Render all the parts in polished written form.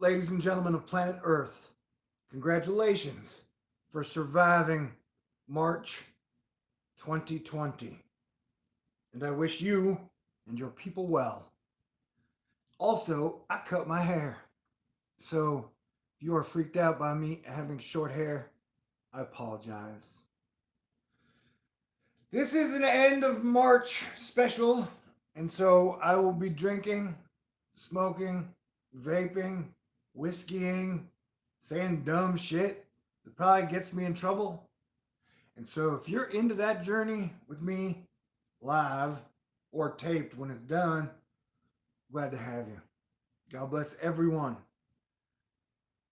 ladies and gentlemen of planet Earth, congratulations for surviving March 2020. And I wish you and your people well. Also, I cut my hair. So if you are freaked out by me having short hair, I apologize. This is an end of March special, and so I will be drinking, smoking, vaping, whiskeying, saying dumb shit that probably gets me in trouble. And so if you're into that journey with me live or taped when it's done, glad to have you. God bless everyone.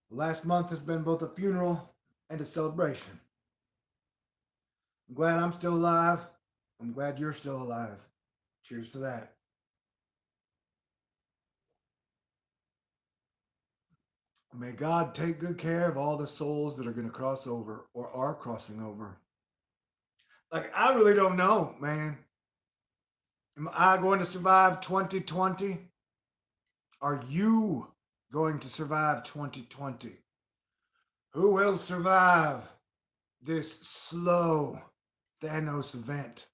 The last month has been both a funeral and a celebration. I'm glad I'm still alive. I'm glad you're still alive. Cheers to that. May God take good care of all the souls that are going to cross over or are crossing over. Like, I really don't know, man. Am I going to survive 2020? Are you going to survive 2020? Who will survive this slow Thanos event?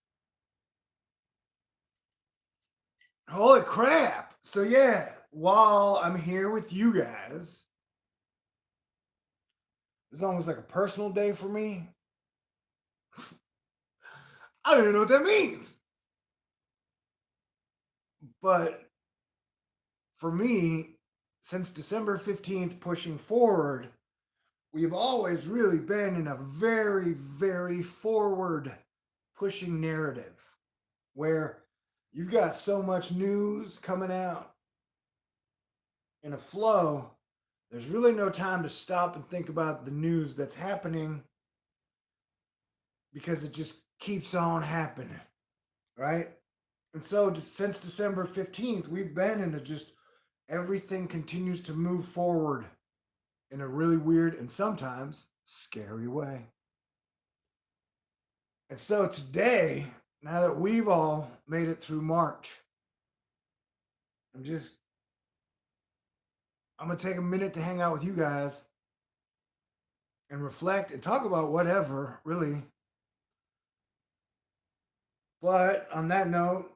Holy crap. So, yeah, while I'm here with you guys, it's almost like a personal day for me. I don't even know what that means. But for me, since December 15th pushing forward, we've always really been in a very, very forward pushing narrative where you've got so much news coming out in a flow. There's really no time to stop and think about the news that's happening because it just keeps on happening, right? And so since December 15th, we've been in a just everything continues to move forward in a really weird and sometimes scary way. And so today, now that we've all made it through March, I'm going to take a minute to hang out with you guys and reflect and talk about whatever, really. But on that note,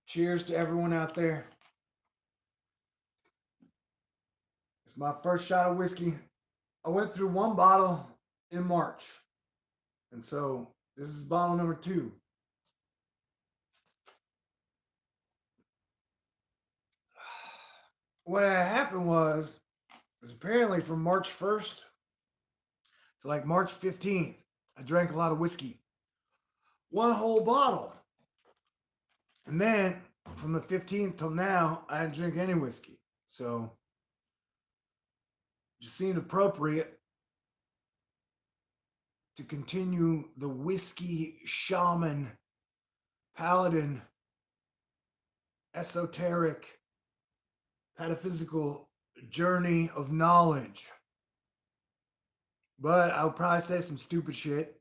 cheers to everyone out there. It's my first shot of whiskey. I went through one bottle in March. And so this is bottle number 2. What had happened was apparently from March 1st to like March 15th, I drank a lot of whiskey. One whole bottle. And then from the 15th till now, I didn't drink any whiskey. So it just seemed appropriate to continue the whiskey shaman, paladin, esoteric, metaphysical journey of knowledge. But I'll probably say some stupid shit.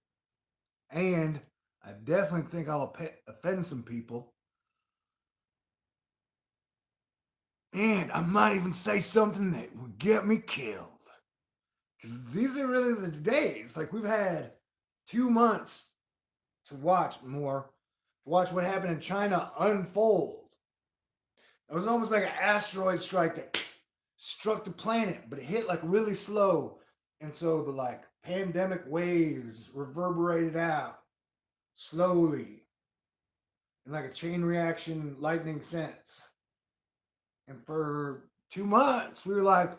And I definitely think I'll offend some people. And I might even say something that would get me killed. Because these are really the days. Like, we've had 2 months to watch what happened in China unfold. It was almost like an asteroid strike that struck the planet, but it hit like really slow. And so the like pandemic waves reverberated out slowly in like a chain reaction lightning sense. And for 2 months, we were like,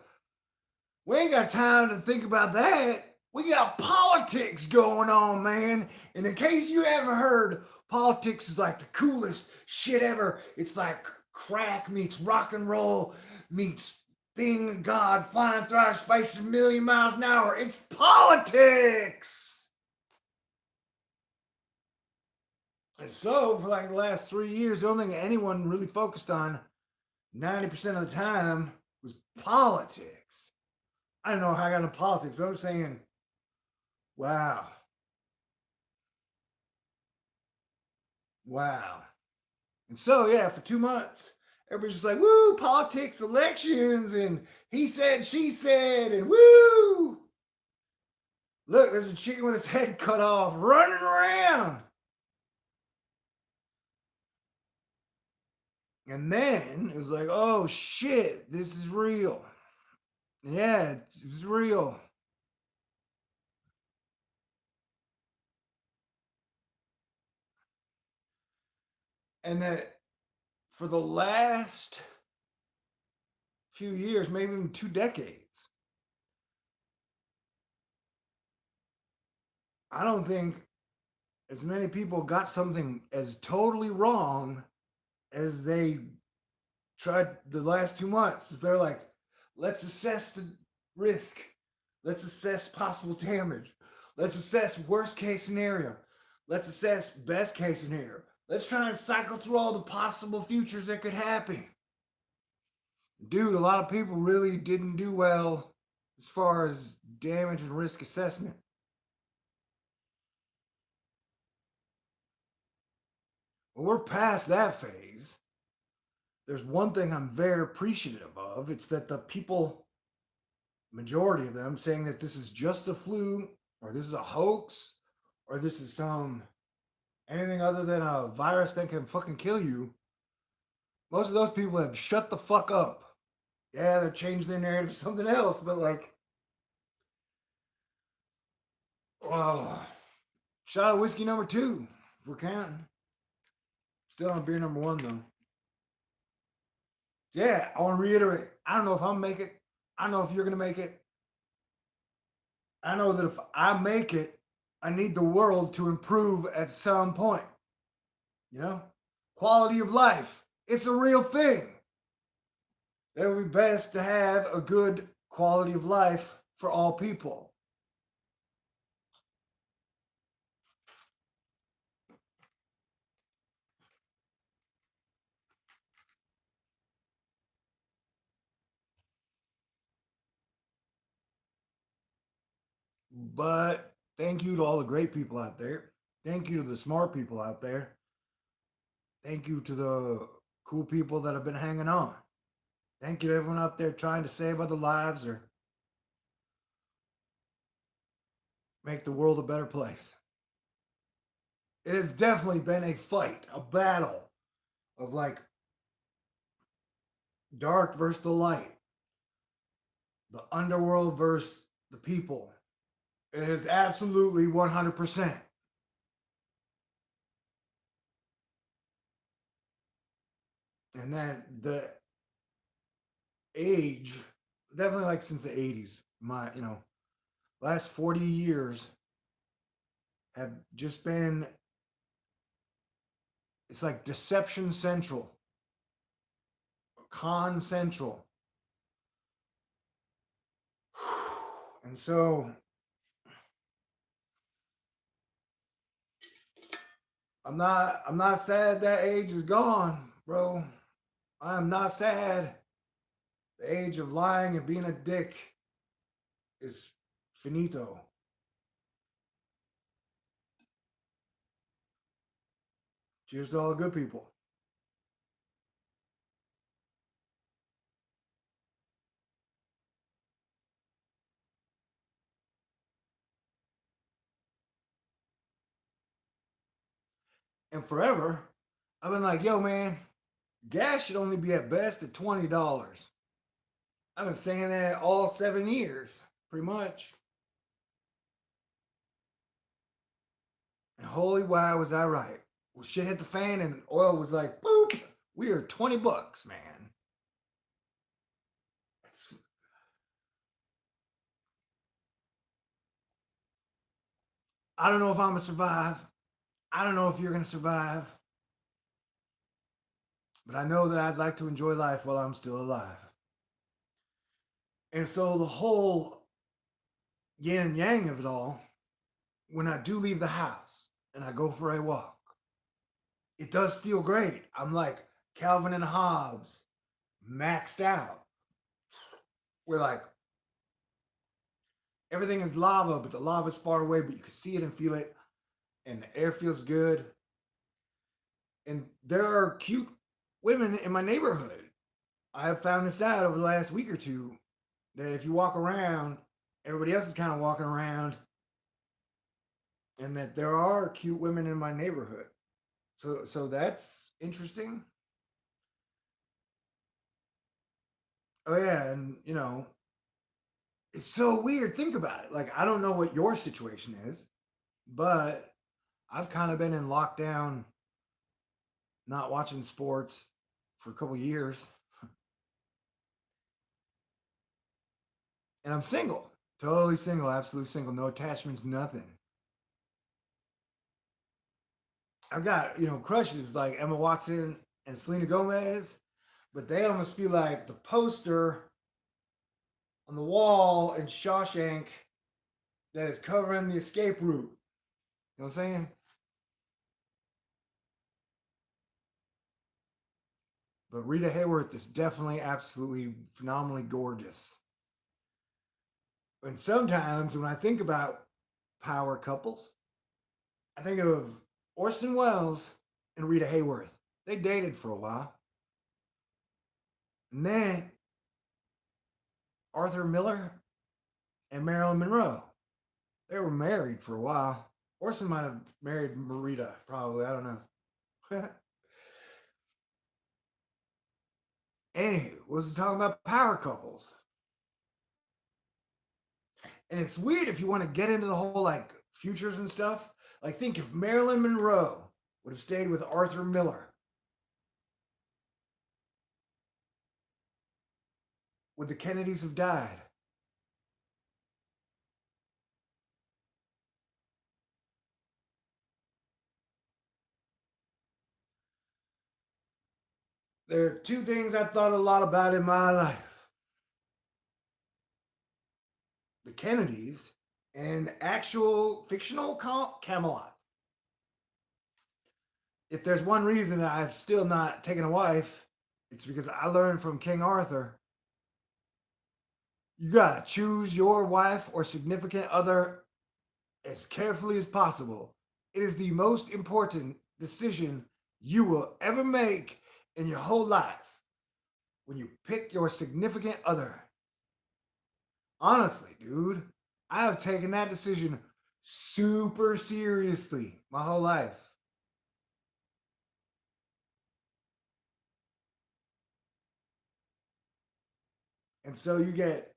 we ain't got time to think about that. We got politics going on, man. And in case you haven't heard, politics is like the coolest shit ever. It's like crack meets rock and roll meets being God flying through outer space at 1,000,000 miles an hour. It's politics. And so for like the last 3 years, the only thing anyone really focused on 90% of the time was politics. I don't know how I got into politics, but I'm saying, wow. Wow. And so, yeah, for 2 months, Everybody's just like, woo, politics, elections, and he said, she said, and woo. Look, there's a chicken with its head cut off running around. And then it was like, oh shit, this is real. Yeah, it's real. And that for the last few years, maybe even 2 decades, I don't think as many people got something as totally wrong as they tried the last 2 months. Is they're like, let's assess the risk, let's assess possible damage, let's assess worst case scenario, let's assess best case scenario. Let's try and cycle through all the possible futures that could happen. Dude, a lot of people really didn't do well as far as damage and risk assessment. Well, we're past that phase. There's one thing I'm very appreciative of. It's that the people, majority of them, saying that this is just a flu, or this is a hoax, or this is anything other than a virus that can fucking kill you. Most of those people have shut the fuck up. Yeah, they've changed their narrative to something else, but like, oh, shot of whiskey number 2, if we're counting. Still on beer number 1 though. Yeah, I want to reiterate. I don't know if I'm make it. I don't know if you're gonna make it. I know that if I make it, I need the world to improve at some point. You know, quality of life. It's a real thing. It would be best to have a good quality of life for all people. But thank you to all the great people out there. Thank you to the smart people out there. Thank you to the cool people that have been hanging on. Thank you to everyone out there trying to save other lives or make the world a better place. It has definitely been a fight, a battle of like dark versus the light, the underworld versus the people. It is absolutely 100%. And that the age, definitely like since the 80s, last 40 years have just been, it's like deception central, con central. And so I'm not sad that age is gone, bro. I'm not sad. The age of lying and being a dick is finito. Cheers to all the good people. And forever, I've been like, yo, man, gas should only be at best at $20. I've been saying that all 7 years, pretty much. And holy wow, was I right. Well, shit hit the fan and oil was like, boop, we are $20, man. I don't know if I'm going to survive. I don't know if you're going to survive. But I know that I'd like to enjoy life while I'm still alive. And so the whole yin and yang of it all, when I do leave the house and I go for a walk, it does feel great. I'm like Calvin and Hobbes, maxed out. We're like, everything is lava, but the lava's far away, but you can see it and feel it, and the air feels good. And there are cute women in my neighborhood. I have found this out over the last week or two that if you walk around, everybody else is kind of walking around, and that there are cute women in my neighborhood. So that's interesting. Oh yeah, and it's so weird. Think about it. Like I don't know what your situation is, but I've kind of been in lockdown, not watching sports for a couple years, and I'm single, totally single, absolutely single, no attachments, nothing. I've got crushes like Emma Watson and Selena Gomez, but they almost feel like the poster on the wall in Shawshank that is covering the escape route. You know what I'm saying? But Rita Hayworth is definitely absolutely phenomenally gorgeous. And sometimes when I think about power couples, I think of Orson Welles and Rita Hayworth. They dated for a while. And then Arthur Miller and Marilyn Monroe. They were married for a while. Orson might have married Marita, probably. I don't know. Anywho, was talking about power couples. And it's weird if you want to get into the whole like futures and stuff. Like, think if Marilyn Monroe would have stayed with Arthur Miller, would the Kennedys have died? There are two things I've thought a lot about in my life: the Kennedys and actual fictional Camelot. If there's one reason that I've still not taken a wife, it's because I learned from King Arthur you gotta choose your wife or significant other as carefully as possible. It is the most important decision you will ever make in your whole life when you pick your significant other. Honestly, dude, I have taken that decision super seriously my whole life. And so you get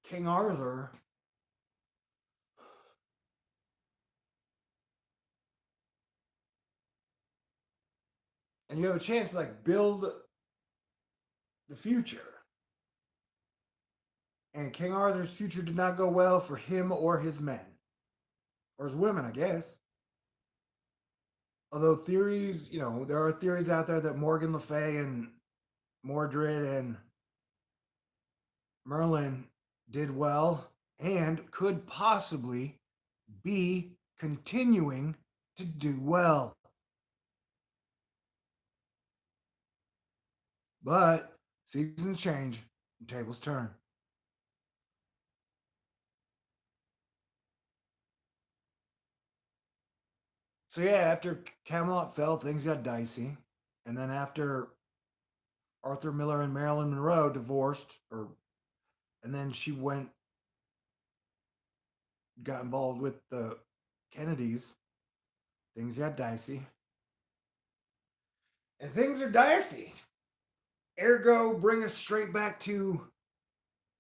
King Arthur, and you have a chance to like build the future. And King Arthur's future did not go well for him or his men, or his women, I guess. Although theories, there are theories out there that Morgan Le Fay and Mordred and Merlin did well and could possibly be continuing to do well. But seasons change and tables turn. So yeah, after Camelot fell, things got dicey. And then after Arthur Miller and Marilyn Monroe divorced, and then she got involved with the Kennedys, things got dicey. And things are dicey. Ergo, bring us straight back to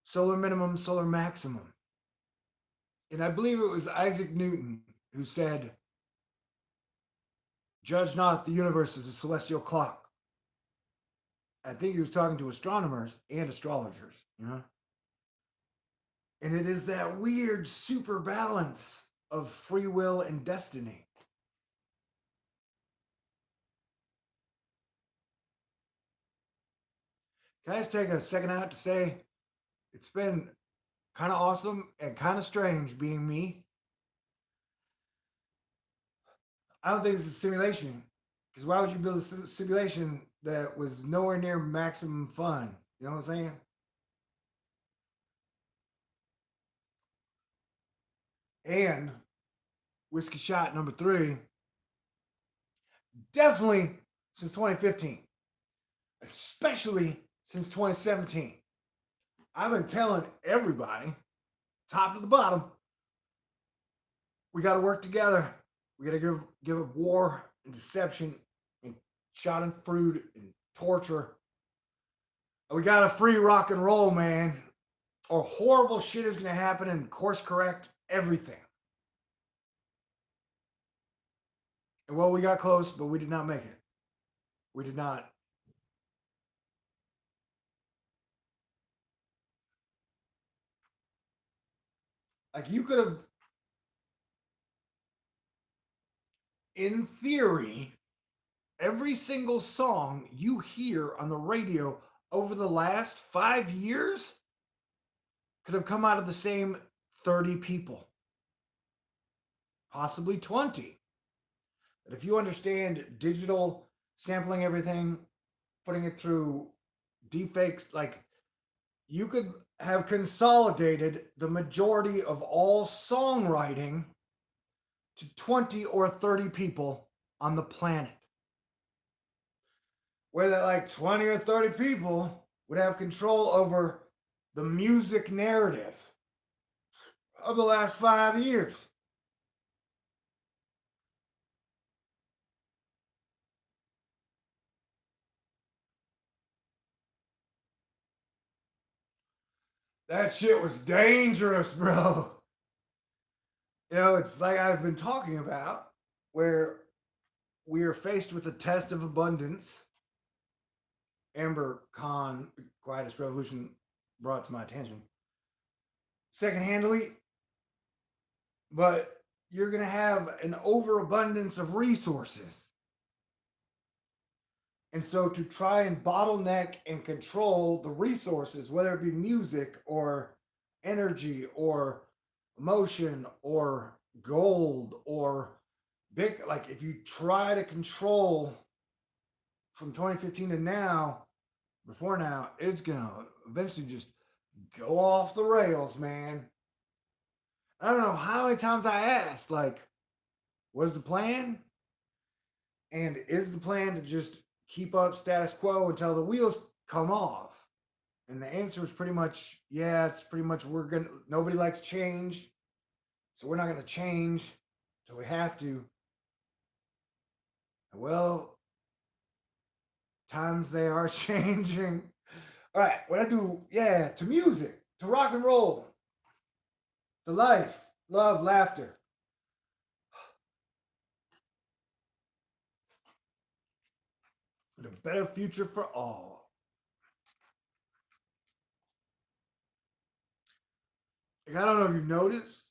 solar minimum, solar maximum. And I believe it was Isaac Newton who said, "Judge not the universe as a celestial clock." I think he was talking to astronomers and astrologers. And it is that weird super balance of free will and destiny. Can I just take a second out to say it's been kind of awesome and kind of strange being me? I don't think it's a simulation. Because why would you build a simulation that was nowhere near maximum fun? You know what I'm saying? And whiskey shot number 3, definitely since 2015. especially since 2017. I've been telling everybody, top to the bottom, we got to work together. We got to give up war and deception and schadenfreude and torture. We got to free rock and roll, man, or horrible shit is going to happen and course correct everything. And well, we got close, but we did not make it. We did not. Like, you could have, in theory, every single song you hear on the radio over the last 5 years could have come out of the same 30 people, possibly 20. But if you understand digital sampling everything, putting it through deepfakes, like, you could have consolidated the majority of all songwriting to 20 or 30 people on the planet. Where that, like, 20 or 30 people would have control over the music narrative of the last 5 years. That shit was dangerous, bro. It's like I've been talking about, where we are faced with a test of abundance. Amber Khan, Quietest Revolution, brought to my attention second-handedly, but you're going to have an overabundance of resources. And so to try and bottleneck and control the resources, whether it be music or energy or emotion or gold or big, like, if you try to control from 2015 to now, before now, it's going to eventually just go off the rails, man. I don't know how many times I asked, like, what's the plan? And is the plan to just keep up status quo until the wheels come off? And the answer is pretty much, yeah, it's pretty much, nobody likes change. So we're not going to change. So we have to. Well, times they are changing. All right, what I do, yeah, to music, to rock and roll, to life, love, laughter. And a better future for all. Like, I don't know if you've noticed,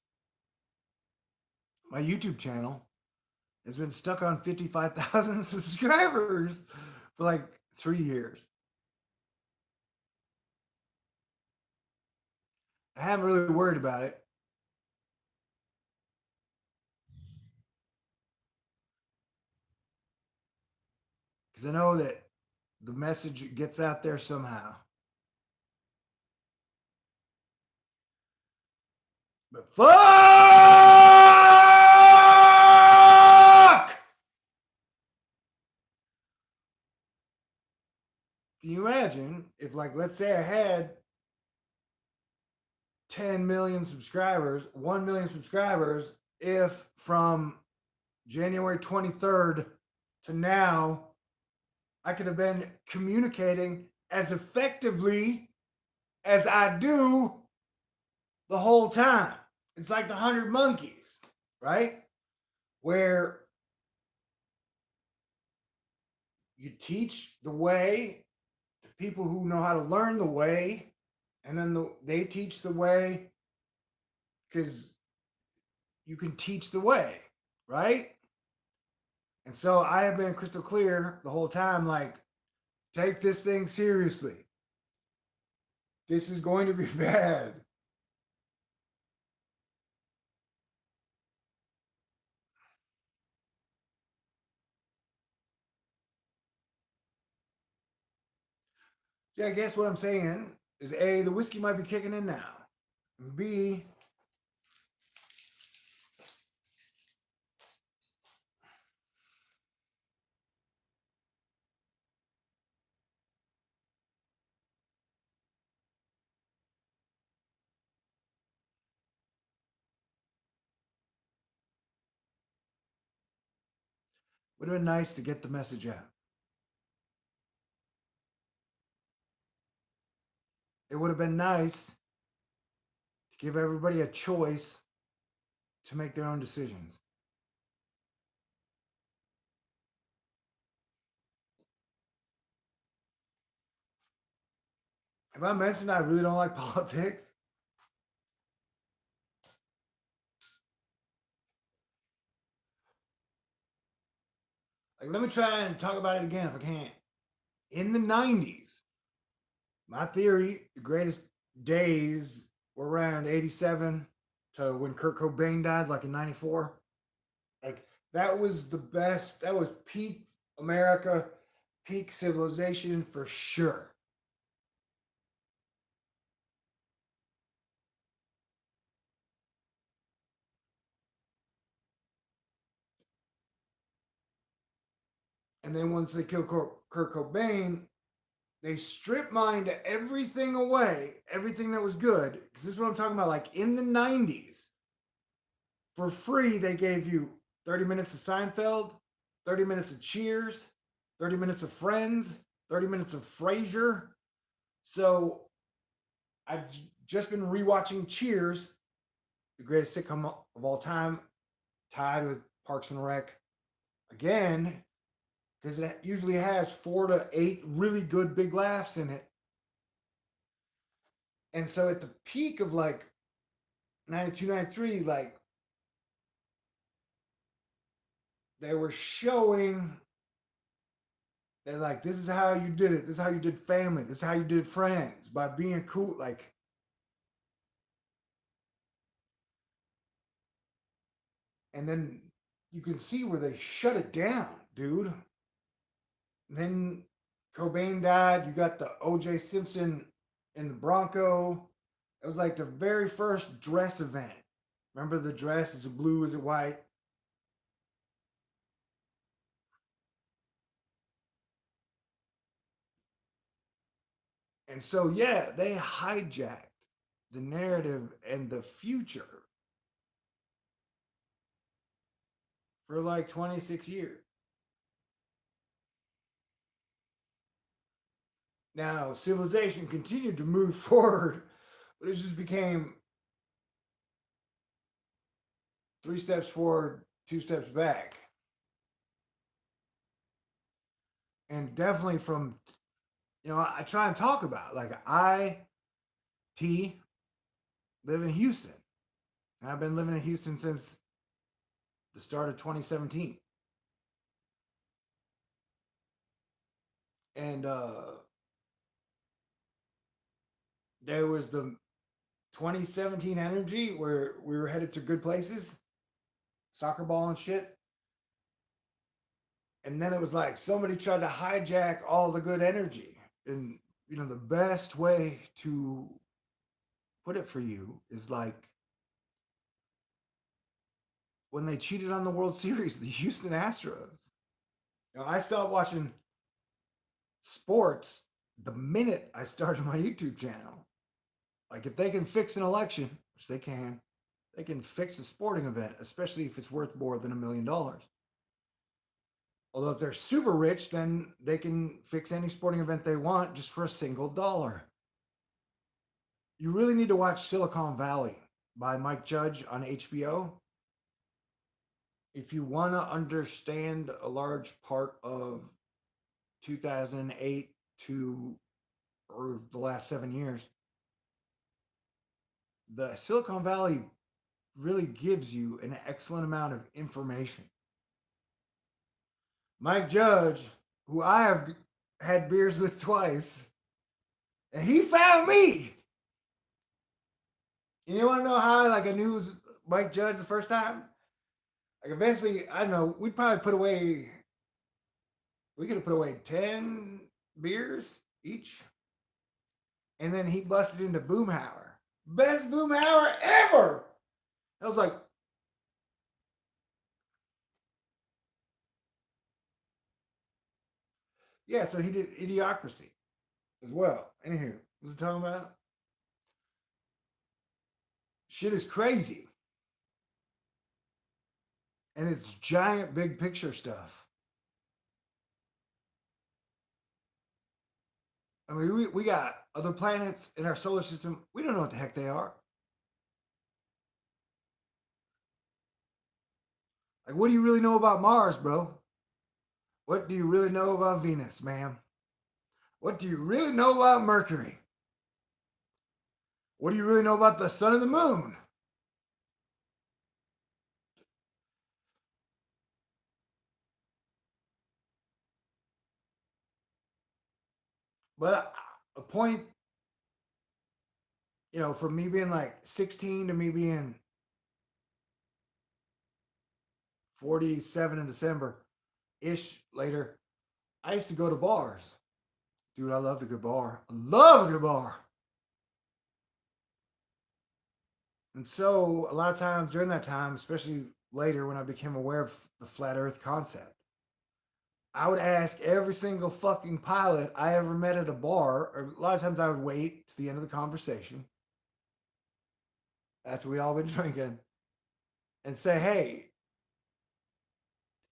my YouTube channel has been stuck on 55,000 subscribers for like 3 years. I haven't really worried about it. Because I know that the message gets out there somehow. But fuck! Can you imagine if, like, let's say I had 10 million subscribers, 1 million subscribers, if from January 23rd to now, I could have been communicating as effectively as I do the whole time. It's like the 100 Monkeys, right? Where you teach the way to people who know how to learn the way, and then they teach the way because you can teach the way, right? And so I have been crystal clear the whole time, like, take this thing seriously. This is going to be bad. See, I guess what I'm saying is, A, the whiskey might be kicking in now. B, Would have been nice to get the message out. It would have been nice to give everybody a choice to make their own decisions. Have I mentioned I really don't like politics? Like, let me try and talk about it again if I can. In the 90s, my theory, the greatest days were around 87 to when Kurt Cobain died, like in 94. Like, that was the best. That was peak America, peak civilization for sure. And then once they killed Kurt Cobain, they strip mined everything away, everything that was good. Because this is what I'm talking about. Like in the 90s, for free, they gave you 30 minutes of Seinfeld, 30 minutes of Cheers, 30 minutes of Friends, 30 minutes of Frasier. So I've just been rewatching Cheers, the greatest sitcom of all time, tied with Parks and Rec again, because it usually has 4 to 8 really good big laughs in it. And so at the peak of like 92, 93, like they were showing that like this is how you did it. This is how you did family. This is how you did friends by being cool. Like, and then you can see where they shut it down, dude. And then Cobain died. You got the O.J. Simpson in the Bronco. It was like the very first dress event. Remember the dress? Is it blue? Is it white? And so, yeah, they hijacked the narrative and the future for like 26 years. Now, civilization continued to move forward, but it just became 3 steps forward, 2 steps back. And definitely from, I try and talk about like T live in Houston. And I've been living in Houston since the start of 2017. And there was the 2017 energy where we were headed to good places, soccer ball and shit. And then it was like somebody tried to hijack all the good energy. And, the best way to put it for you is like when they cheated on the World Series, the Houston Astros. I stopped watching sports the minute I started my YouTube channel. Like if they can fix an election, which they can fix a sporting event, especially if it's worth more than $1 million. Although if they're super rich, then they can fix any sporting event they want just for a single dollar. You really need to watch Silicon Valley by Mike Judge on HBO. If you want to understand a large part of 2008 to or the last 7 years, the Silicon Valley really gives you an excellent amount of information. Mike Judge, who I have had beers with twice, and he found me. You want to know how I knew it was Mike Judge the first time? Like eventually, I don't know, we could have put away 10 beers each. And then he busted into Boomhauer. Best Boomhauer ever! I was like, yeah, so he did Idiocracy as well. Anywho, what's it talking about? Shit is crazy. And it's giant big picture stuff. I mean, we got other planets in our solar system. We don't know what the heck they are. Like, what do you really know about Mars, bro? What do you really know about Venus, ma'am? What do you really know about Mercury? What do you really know about the sun and the moon? But a point, from me being like 16 to me being 47 in December ish later, I used to go to bars. Dude, I loved a good bar. I love a good bar. And so, a lot of times during that time, especially later when I became aware of the flat earth concept, I would ask every single fucking pilot I ever met at a bar, or a lot of times I would wait to the end of the conversation after we'd all been drinking and say, hey,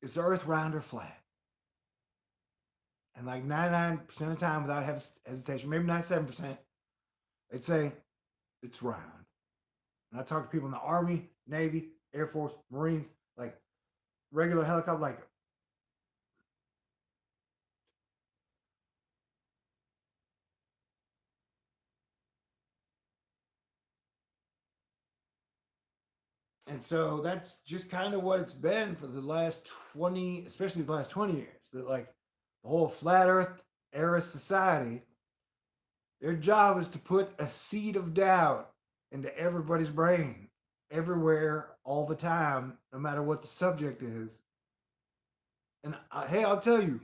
is the earth round or flat? And like 99% of the time, without hesitation, maybe 97%, they'd say, it's round. And I talk to people in the Army, Navy, Air Force, Marines, like regular helicopter, like, and so that's just kind of what it's been for the last 20, especially the last 20 years. That like the whole flat earth era society, their job is to put a seed of doubt into everybody's brain, everywhere, all the time, no matter what the subject is. And hey, I'll tell you,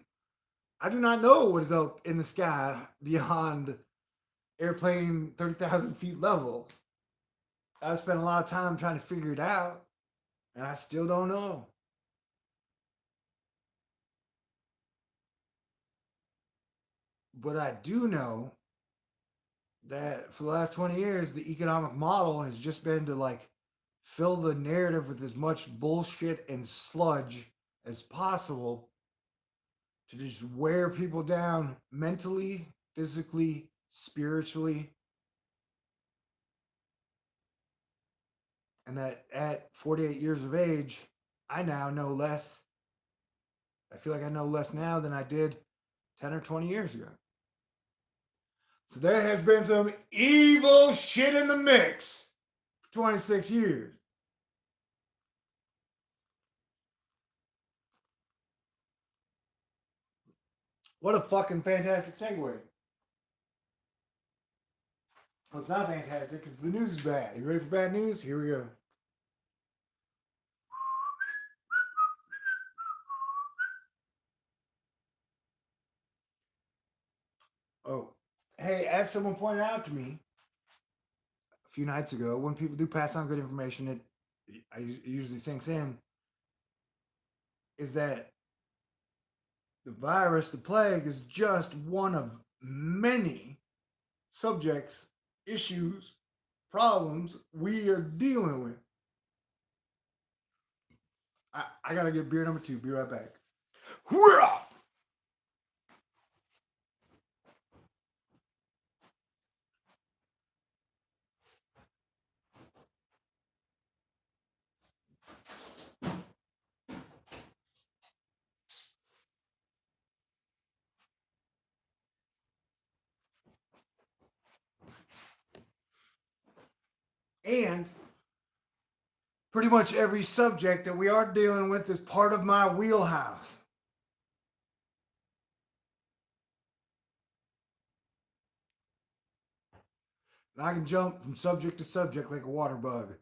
I do not know what is up in the sky beyond airplane 30,000 feet level. I've spent a lot of time trying to figure it out, and I still don't know. But I do know that for the last 20 years, the economic model has just been to like fill the narrative with as much bullshit and sludge as possible to just wear people down mentally, physically, spiritually. And that at 48 years of age, I now know less. I feel like I know less now than I did 10 or 20 years ago. So there has been some evil shit in the mix for 26 years. What a fucking fantastic segue. Well, it's not fantastic because the news is bad. You ready for bad news? Here we go. Oh, hey, as someone pointed out to me a few nights ago, when people do pass on good information, it usually sinks in, is that the virus, the plague, is just one of many subjects, issues, problems we are dealing with. I gotta get beer number 2. Be right back. Hurrah! And pretty much every subject that we are dealing with is part of my wheelhouse. And I can jump from subject to subject like a water bug.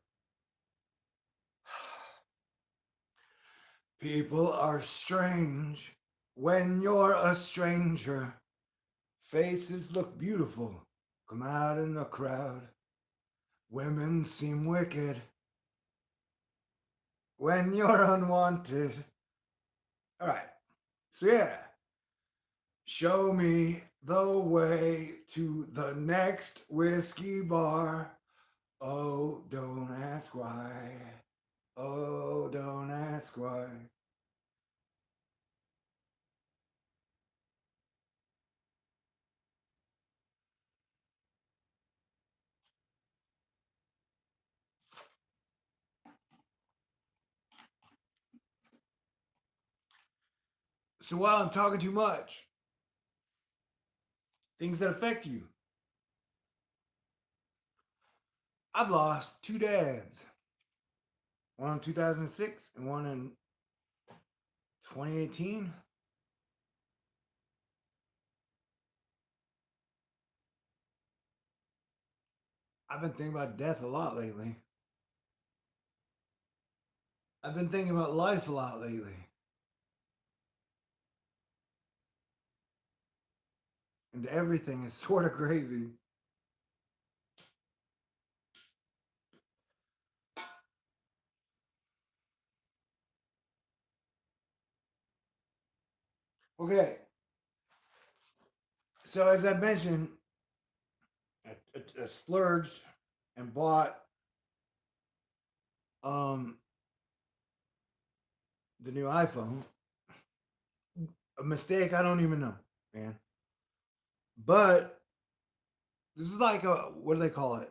People are strange when you're a stranger. Faces look beautiful, come out in the crowd. Women seem wicked when you're unwanted. All right, so yeah, show me the way to the next whiskey bar. Oh, don't ask why. Oh, don't ask why. So while I'm talking too much, things that affect you. I've lost two dads. One in 2006 and one in 2018. I've been thinking about death a lot lately. I've been thinking about life a lot lately. And everything is sort of crazy. Okay. So as I mentioned, I splurged and bought um the new iPhone. A mistake I don't even know, man. But this is like a, what do they call it?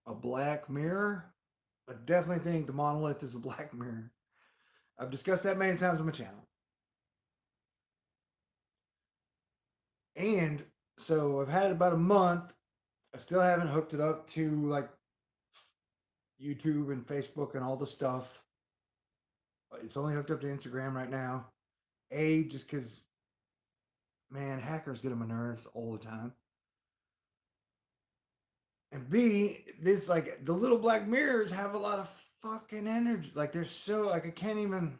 A black mirror. I definitely think the monolith is a black mirror. I've discussed that many times on my channel. And so I've had it about a month. I still haven't hooked it up to like YouTube and Facebook and all the stuff. It's only hooked up to Instagram right now. A, just because, man, hackers get on my nerves all the time. And B, this, like, the little black mirrors have a lot of fucking energy. Like, they're so, like, I can't even.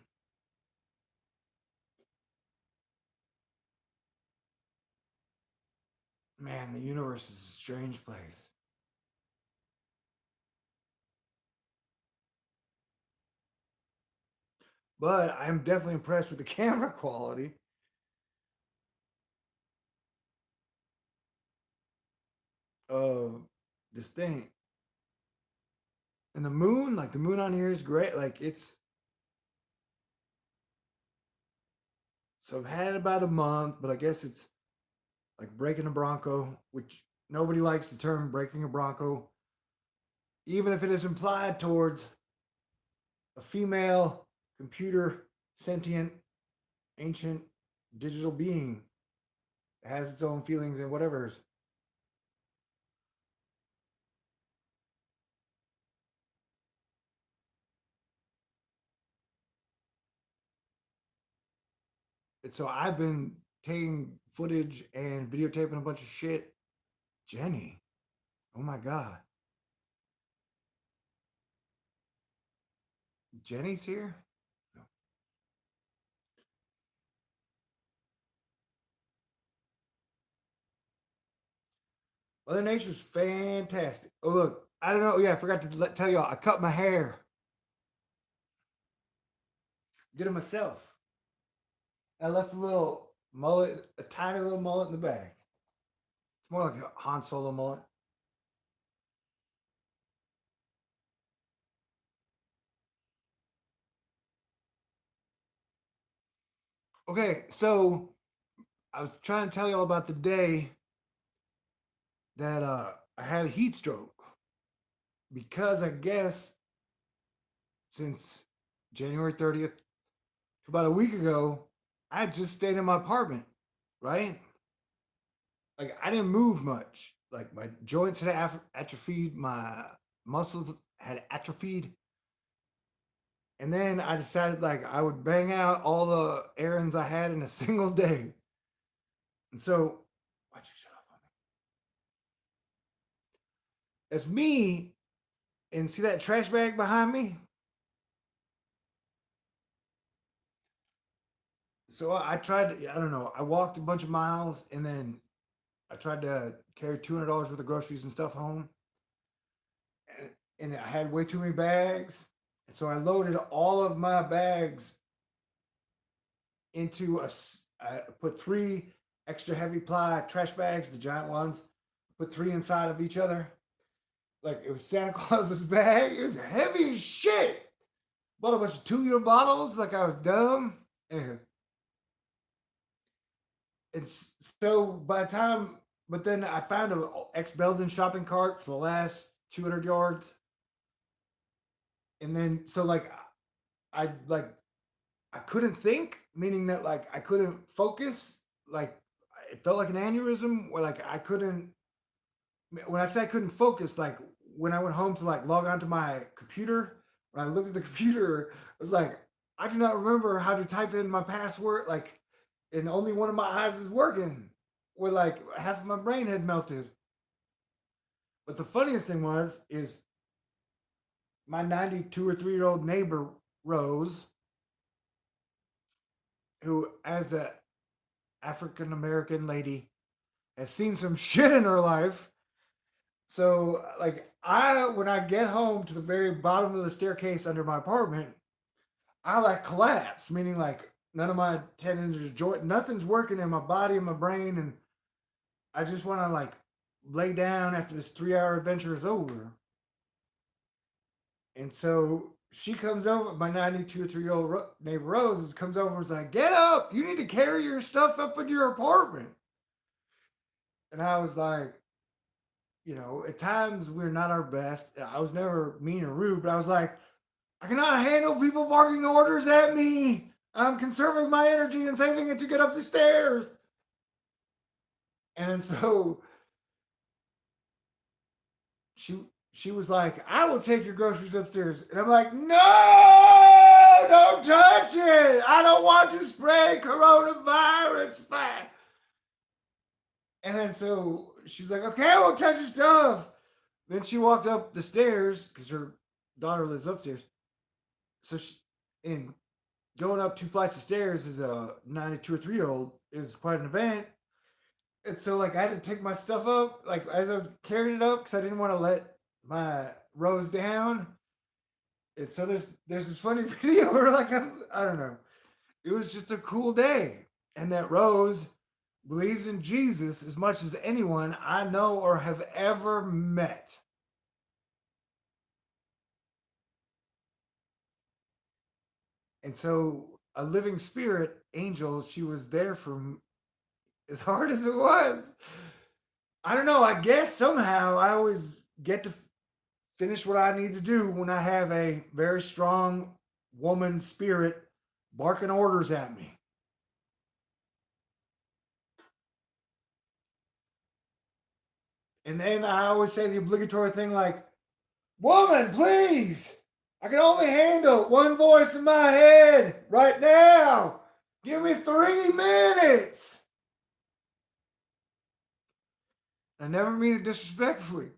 Man, the universe is a strange place. But I'm definitely impressed with the camera quality. Of this thing. And the moon, like the moon on here is great. Like it's, so I've had it about a month, but I guess it's like breaking a Bronco, which nobody likes the term breaking a Bronco, even if it is implied towards a female computer sentient ancient digital being that has its own feelings and whatever's. And so I've been taking footage and videotaping a bunch of shit. Jenny, oh my god, Jenny's here. No. Mother Nature's fantastic. Oh look, I don't know. Yeah, I forgot to tell y'all. I cut my hair. Did it myself. I left a little mullet, a tiny little mullet in the back. It's more like a Han Solo mullet. Okay, so I was trying to tell y'all about the day that I had a heat stroke because I guess since January 30th to about a week ago, I had just stayed in my apartment, right? Like I didn't move much. Like my joints had atrophied, my muscles had atrophied. And then I decided like I would bang out all the errands I had in a single day. And so, why'd you shut up on me? It's me, and see that trash bag behind me? So I tried to, I don't know, I walked a bunch of miles and then I tried to carry $200 worth of groceries and stuff home. And I had way too many bags. And so I loaded all of my bags into I put three extra heavy ply trash bags, the giant ones, put three inside of each other. Like it was Santa Claus's bag. It was heavy as shit. Bought a bunch of 2-liter bottles like I was dumb. Anyway. It's so by the time, but then I found an ex Belden shopping cart for the last 200 yards. And then, so like, I I couldn't think, meaning that like I couldn't focus. Like it felt like an aneurysm, where like I couldn't. When I say I couldn't focus, like when I went home to like log onto my computer, when I looked at the computer, it was like I do not remember how to type in my password. Like, and only one of my eyes is working. Where like half of my brain had melted. But the funniest thing was is my 92 or 3 year old neighbor Rose, who as a African American lady has seen some shit in her life. So like I when I get home to the very bottom of the staircase under my apartment, I like collapse, meaning like none of my tendons are joint, nothing's working in my body and my brain, and I just want to like lay down after this 3 hour adventure is over. And so she comes over, my 92 or 3 year old neighbor Rose comes over and is like, "Get up! You need to carry your stuff up in your apartment." And I was like, at times we're not our best. I was never mean or rude, but I was like, I cannot handle people barking orders at me. I'm conserving my energy and saving it to get up the stairs. And so she she was like, I will take your groceries upstairs. And I'm like, no, don't touch it. I don't want to spread coronavirus. And then so she's like, okay, I won't touch your stuff. Then she walked up the stairs because her daughter lives upstairs. So she, and going up 2 flights of stairs as a 92 or 3 year old is quite an event. And so like I had to take my stuff up, like as I was carrying it up, because I didn't want to let my Rose down. And so there's this funny video where like I don't know, it was just a cool day, and that Rose believes in Jesus as much as anyone I know or have ever met. And so a living spirit angel, she was there for as hard as it was. I don't know. I guess somehow I always get to finish what I need to do when I have a very strong woman spirit barking orders at me. And then I always say the obligatory thing like, woman, please. I can only handle one voice in my head right now. Give me 3 minutes. I never mean it disrespectfully.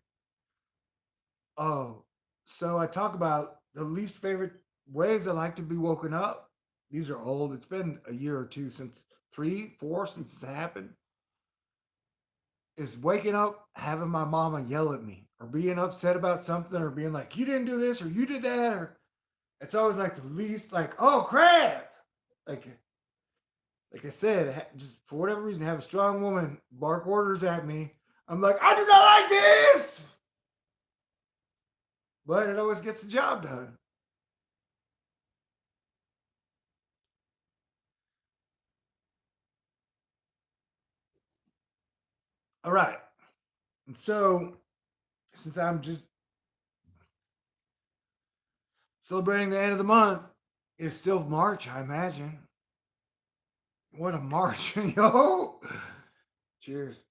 Oh, so I talk about the least favorite ways I like to be woken up. These are old. It's been a year or two since 3, 4 since it's happened. Is waking up, having my mama yell at me, or being upset about something, or being like, "You didn't do this," or "You did that," or it's always like the least, like, "Oh crap!" Like I said, just for whatever reason, have a strong woman bark orders at me. I'm like, I do not like this, but it always gets the job done. All right, and so since I'm just celebrating the end of the month, it's still March, I imagine. What a March, yo! Cheers.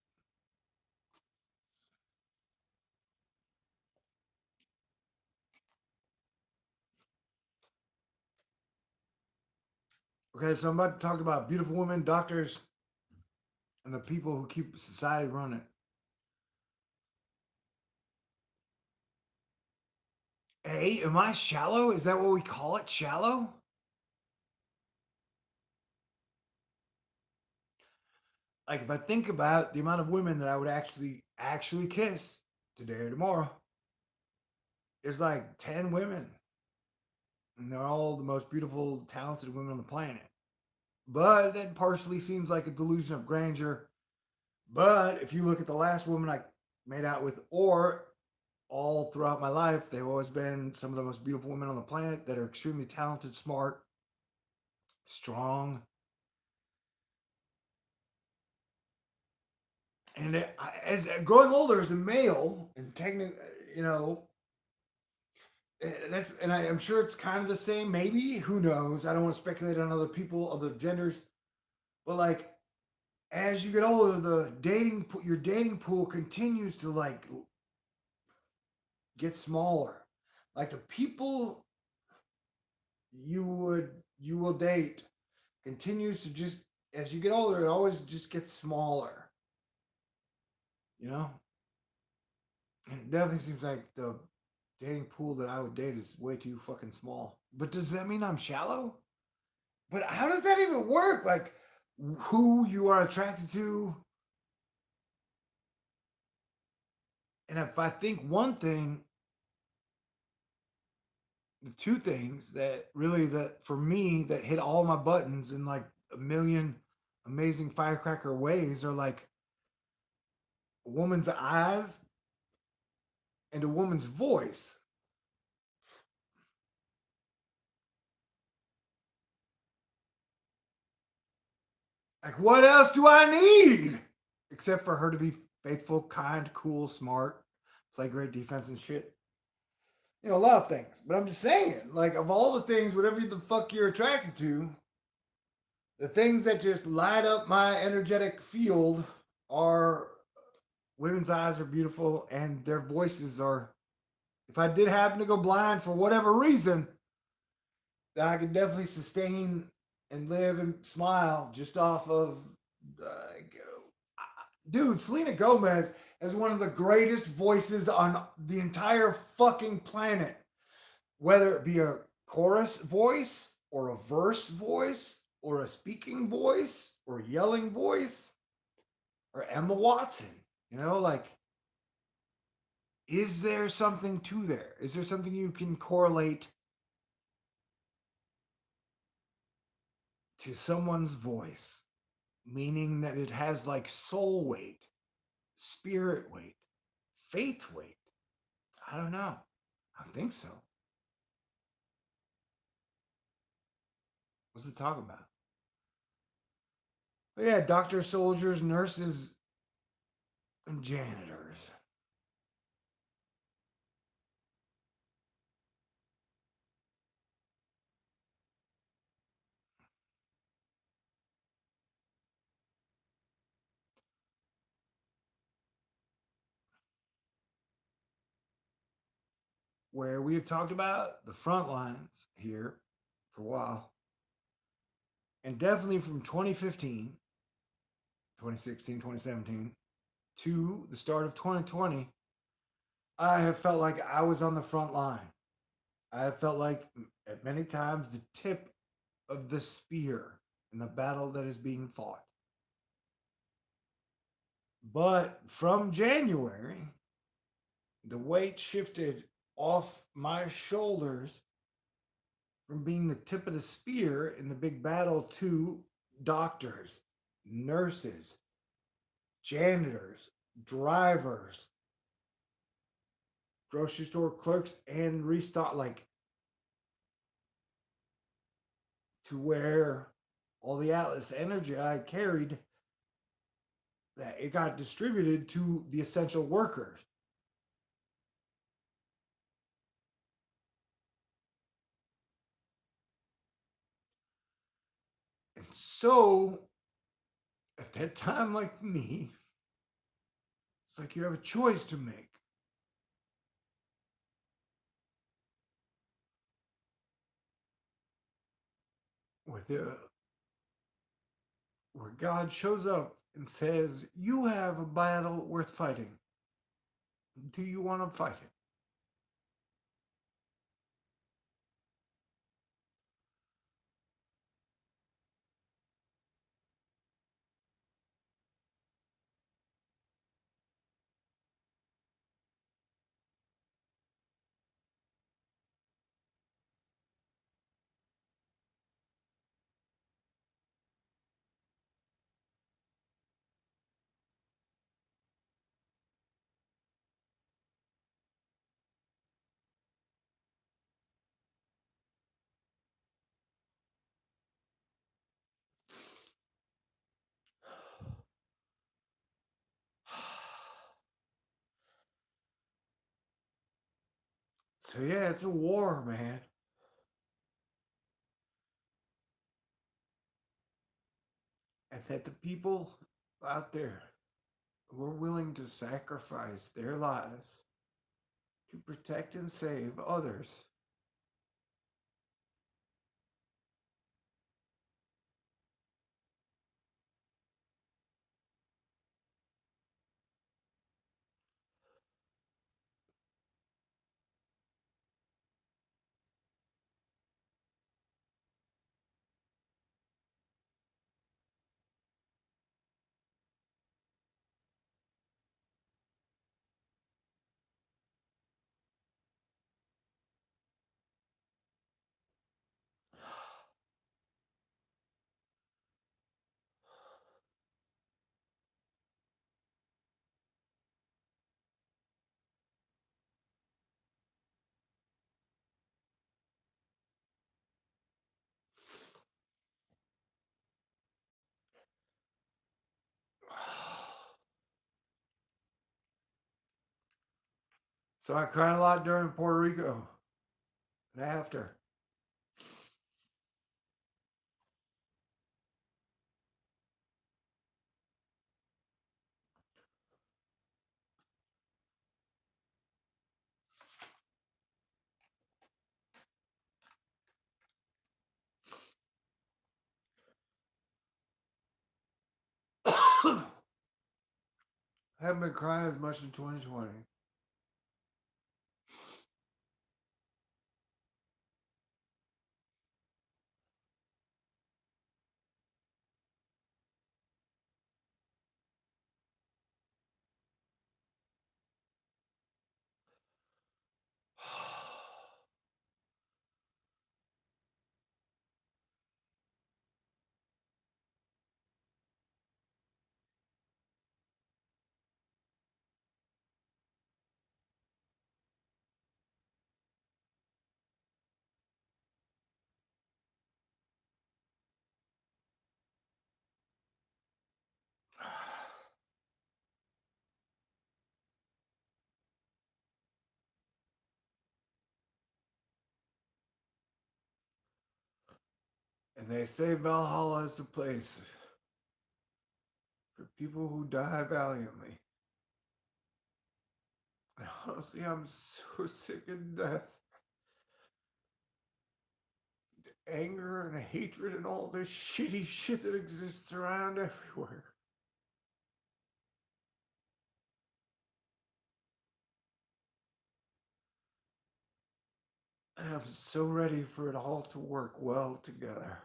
Okay, so I'm about to talk about beautiful women, doctors, and the people who keep society running. Hey, am I shallow? Is that what we call it? Shallow? Like if I think about the amount of women that I would actually kiss today or tomorrow, there's like 10 women. And they're all the most beautiful, talented women on the planet. But that partially seems like a delusion of grandeur. But if you look at the last woman I made out with, or all throughout my life, they've always been some of the most beautiful women on the planet that are extremely talented, smart, strong. And as growing older as a male, and technically, you know, I'm sure it's kind of the same. Maybe, who knows? I don't want to speculate on other people, other genders, but like as you get older, your dating pool continues to like get smaller. Like the people you will date continues to just, as you get older, it always just gets smaller. You know, and it definitely seems like the dating pool that I would date is way too fucking small. But does that mean I'm shallow? But how does that even work? Like, who you are attracted to? And if I think one thing, the two things that really, that for me, that hit all my buttons in like a million amazing firecracker ways are like a woman's eyes and a woman's voice. Like, what else do I need? Except for her to be faithful, kind, cool, smart, play great defense and shit. You know, a lot of things. But I'm just saying, like, of all the things, whatever the fuck you're attracted to, the things that just light up my energetic field are women's eyes are beautiful and their voices are. If I did happen to go blind for whatever reason, that I could definitely sustain and live and smile just off of. Dude, Selena Gomez is one of the greatest voices on the entire fucking planet. Whether it be a chorus voice or a verse voice or a speaking voice or yelling voice or Emma Watson. You know, like, is there something to there? Is there something you can correlate to someone's voice? Meaning that it has like soul weight, spirit weight, faith weight. I don't know. I think so. What's it talking about? But yeah, doctors, soldiers, nurses, and janitors. Where we have talked about the front lines here for a while. And definitely from 2015, 2016, 2017 to the start of 2020, I have felt like I was on the front line. I have felt like at many times the tip of the spear in the battle that is being fought. But from January, the weight shifted off my shoulders from being the tip of the spear in the big battle to doctors, nurses, janitors, drivers, grocery store clerks, and restock, like, to where all the Atlas energy I carried, that it got distributed to the essential workers. And so at that time, like me, it's like you have a choice to make. With where God shows up and says, "You have a battle worth fighting. Do you want to fight it?" So yeah, it's a war, man. And that the people out there who are willing to sacrifice their lives to protect and save others. So I cried a lot during Puerto Rico and after. I haven't been crying as much in 2020. And they say Valhalla is the place for people who die valiantly. And honestly, I'm so sick of death, anger, and hatred, and all this shitty shit that exists around everywhere. I'm so ready for it all to work well together.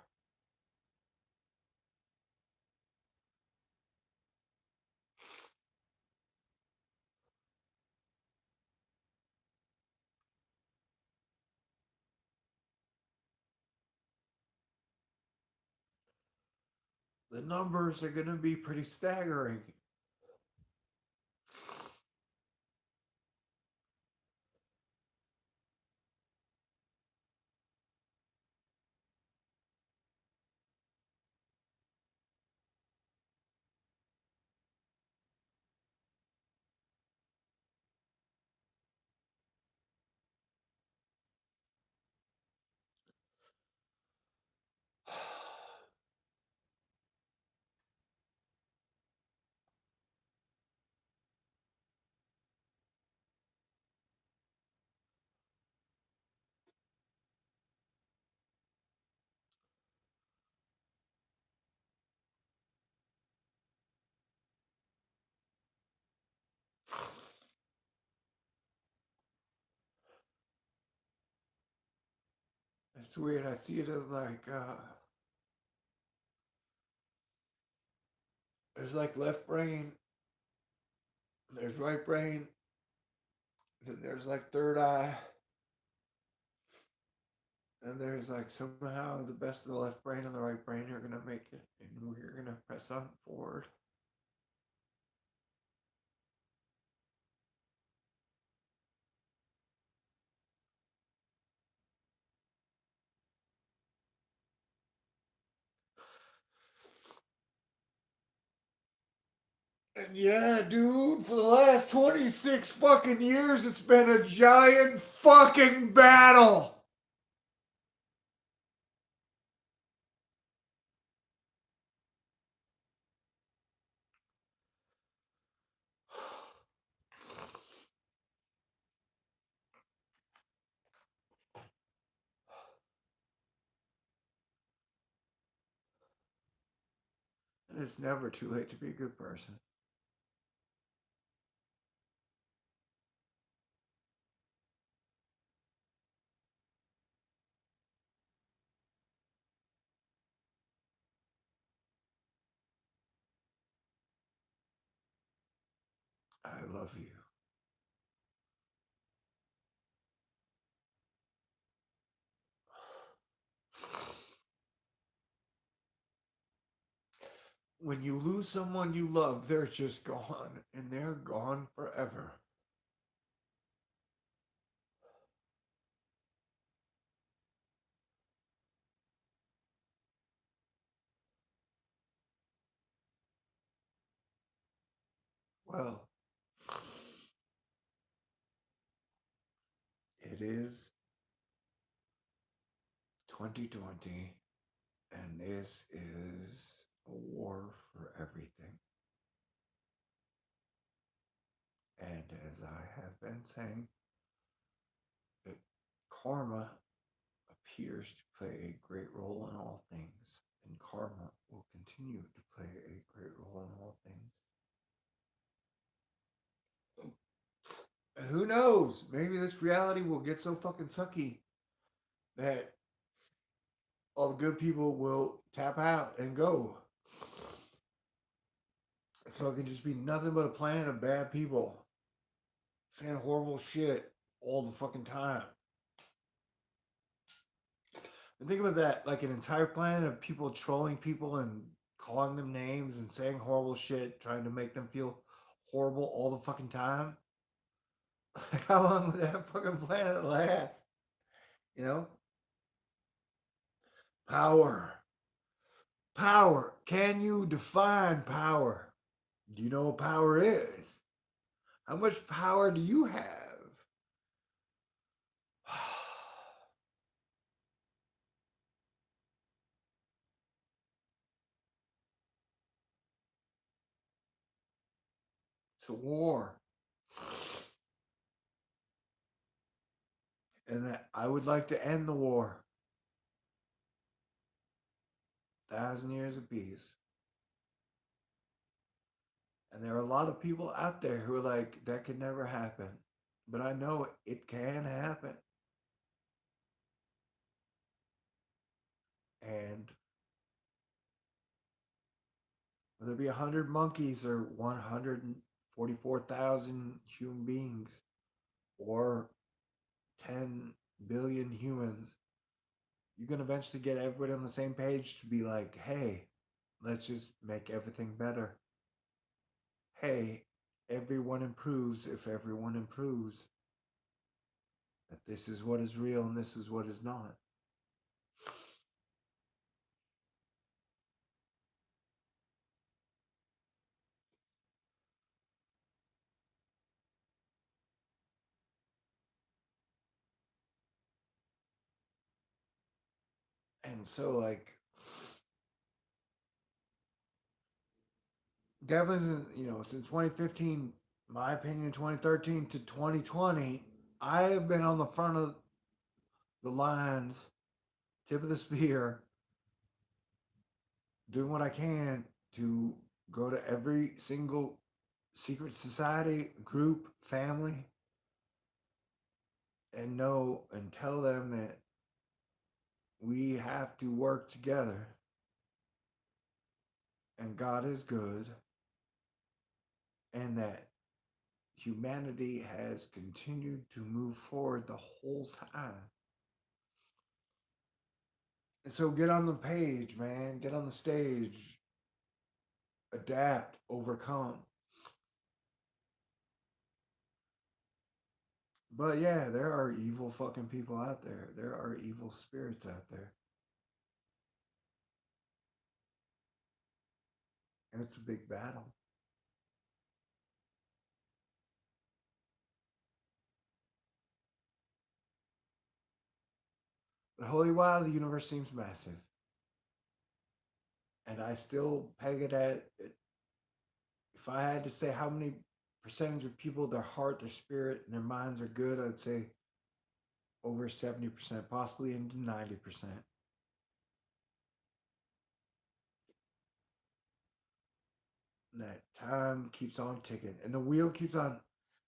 The numbers are going to be pretty staggering. It's weird. I see it as like there's like left brain, there's right brain, then there's like third eye, and there's like somehow the best of the left brain and the right brain are gonna make it, and we're gonna press on forward. And yeah, dude, for the last 26 fucking years, it's been a giant fucking battle. And it's never too late to be a good person. I love you. When you lose someone you love, they're just gone, and they're gone forever. Well, it is 2020, and this is a war for everything. And as I have been saying, that karma appears to play a great role in all things, and karma will continue to play a great role in all things. And who knows? Maybe this reality will get so fucking sucky that all the good people will tap out and go. So it can just be nothing but a planet of bad people saying horrible shit all the fucking time. And think about that, like an entire planet of people trolling people and calling them names and saying horrible shit, trying to make them feel horrible all the fucking time. Like, how long would that fucking planet last? You know? Power. Power. Can you define power? Do you know what power is? How much power do you have? It's a war. And that I would like to end the war. 1,000 years of peace. And there are a lot of people out there who are like, that could never happen. But I know it can happen. And whether it be 100 monkeys or 144,000 human beings or 10 billion humans, you can eventually get everybody on the same page to be like, hey, let's just make everything better. Hey, everyone improves if everyone improves. That this is what is real and this is what is not. And so, like, definitely, since 2015, my opinion, 2013 to 2020, I have been on the front of the lines, tip of the spear, doing what I can to go to every single secret society, group, family, and know and tell them that we have to work together. And God is good, and that humanity has continued to move forward the whole time. And so get on the page, man. Get on the stage. Adapt, overcome. But yeah, there are evil fucking people out there. There are evil spirits out there. And it's a big battle. But holy wow, the universe seems massive. And I still peg it at, if I had to say how many percentage of people, their heart, their spirit, and their minds are good, I'd say over 70%, possibly into 90%. That time keeps on ticking. And the wheel keeps on,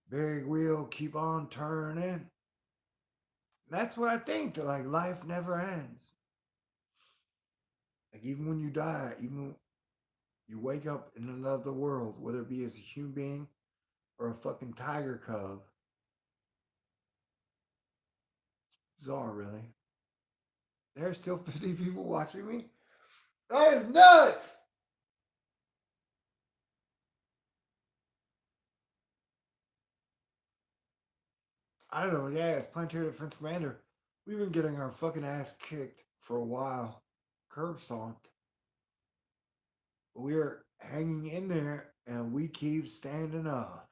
big wheel, keep on turning. That's what I think, that like life never ends. Like even when you die, even you wake up in another world, whether it be as a human being or a fucking tiger cub. Bizarre, really. There's still 50 people watching me. That is nuts. I don't know. Yeah, as Planetary Defense Commander, we've been getting our fucking ass kicked for a while. Curb stomped. We're hanging in there and we keep standing up.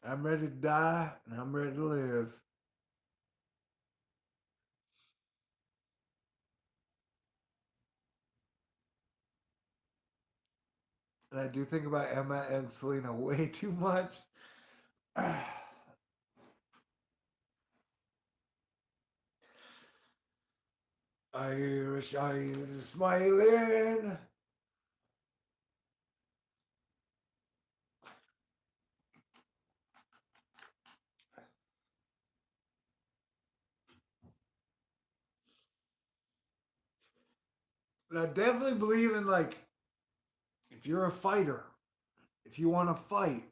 I'm ready to die and I'm ready to live. And I do think about Emma and Selena way too much. Irish eyes smiling. And I definitely believe in, like, if you're a fighter, if you want to fight,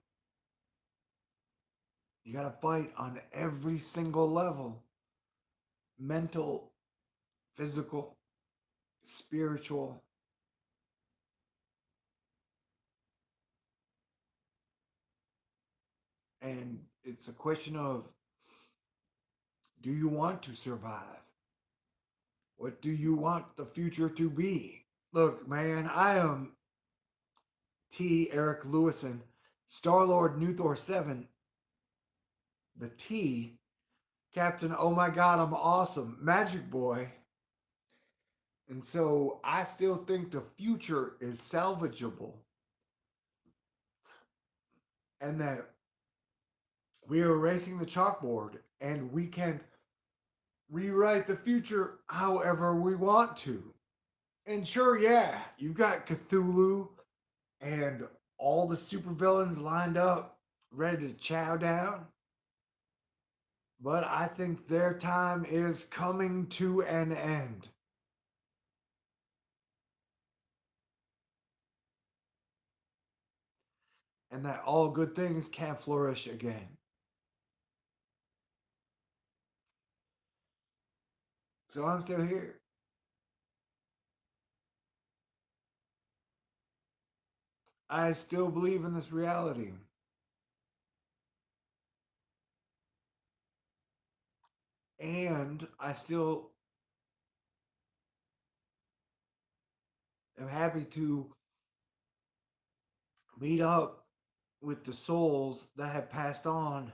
you got to fight on every single level: mental, physical, spiritual. And it's a question of, do you want to survive? What do you want the future to be? Look, man, I am T. Eric Lewison, Star Lord New Thor 7, the T, Captain Oh My God, I'm Awesome, Magic Boy. And so I still think the future is salvageable and that we are erasing the chalkboard and we can rewrite the future however we want to. And sure, yeah, you've got Cthulhu and all the supervillains lined up, ready to chow down. But I think their time is coming to an end. And that all good things can flourish again. So I'm still here. I still believe in this reality. And I still am happy to meet up with the souls that have passed on,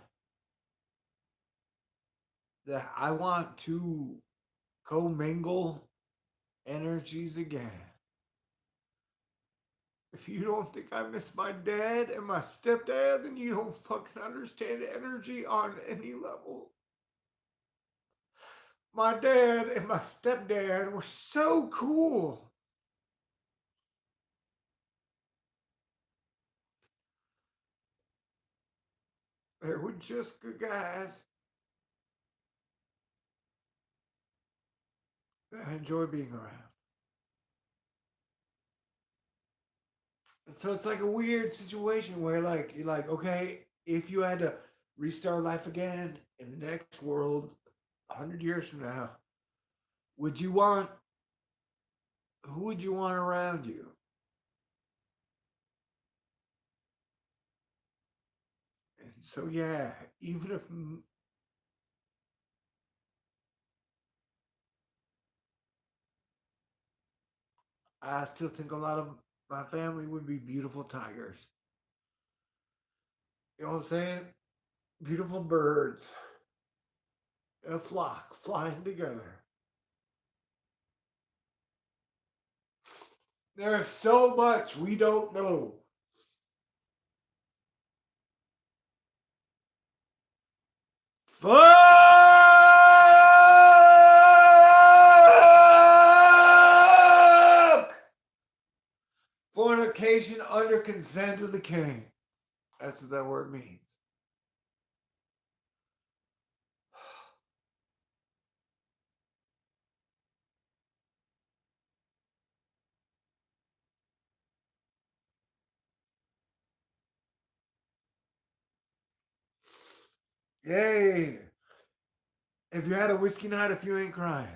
that I want to commingle energies again. If you don't think I miss my dad and my stepdad, then you don't fucking understand energy on any level. My dad and my stepdad were so cool. They were just good guys. I enjoy being around. And so it's like a weird situation where, like, you're like, okay, if you had to restart life again in the next world 100 years from now, would you want, who would you want around you? And so, yeah, even if I still think a lot of my family would be beautiful tigers. You know what I'm saying? beautiful birds, a flock flying together. There's so much we don't know. Fuck! Fornication under consent of the king. That's what that word means. Yay! If you had a whiskey night, if you ain't crying.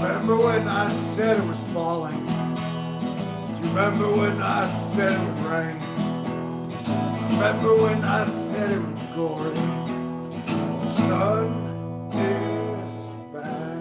Remember when I said it was falling? Do you remember when I said it would rain? Remember when I said it would glory? The sun is back.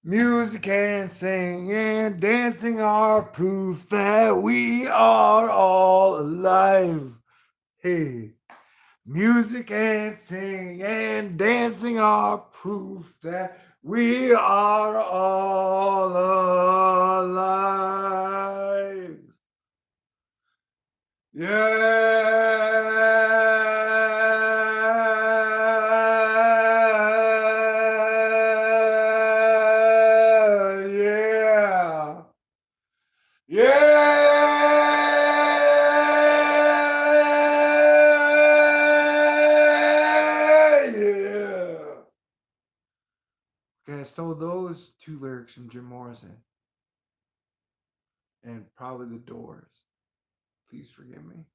Music and singing and dancing are proof that we are all alive. Hey. Music and singing and dancing are proof that we are all alive. Yeah. Yeah. Okay, so those two lyrics from Jim Morrison and probably the Doors. Please forgive me.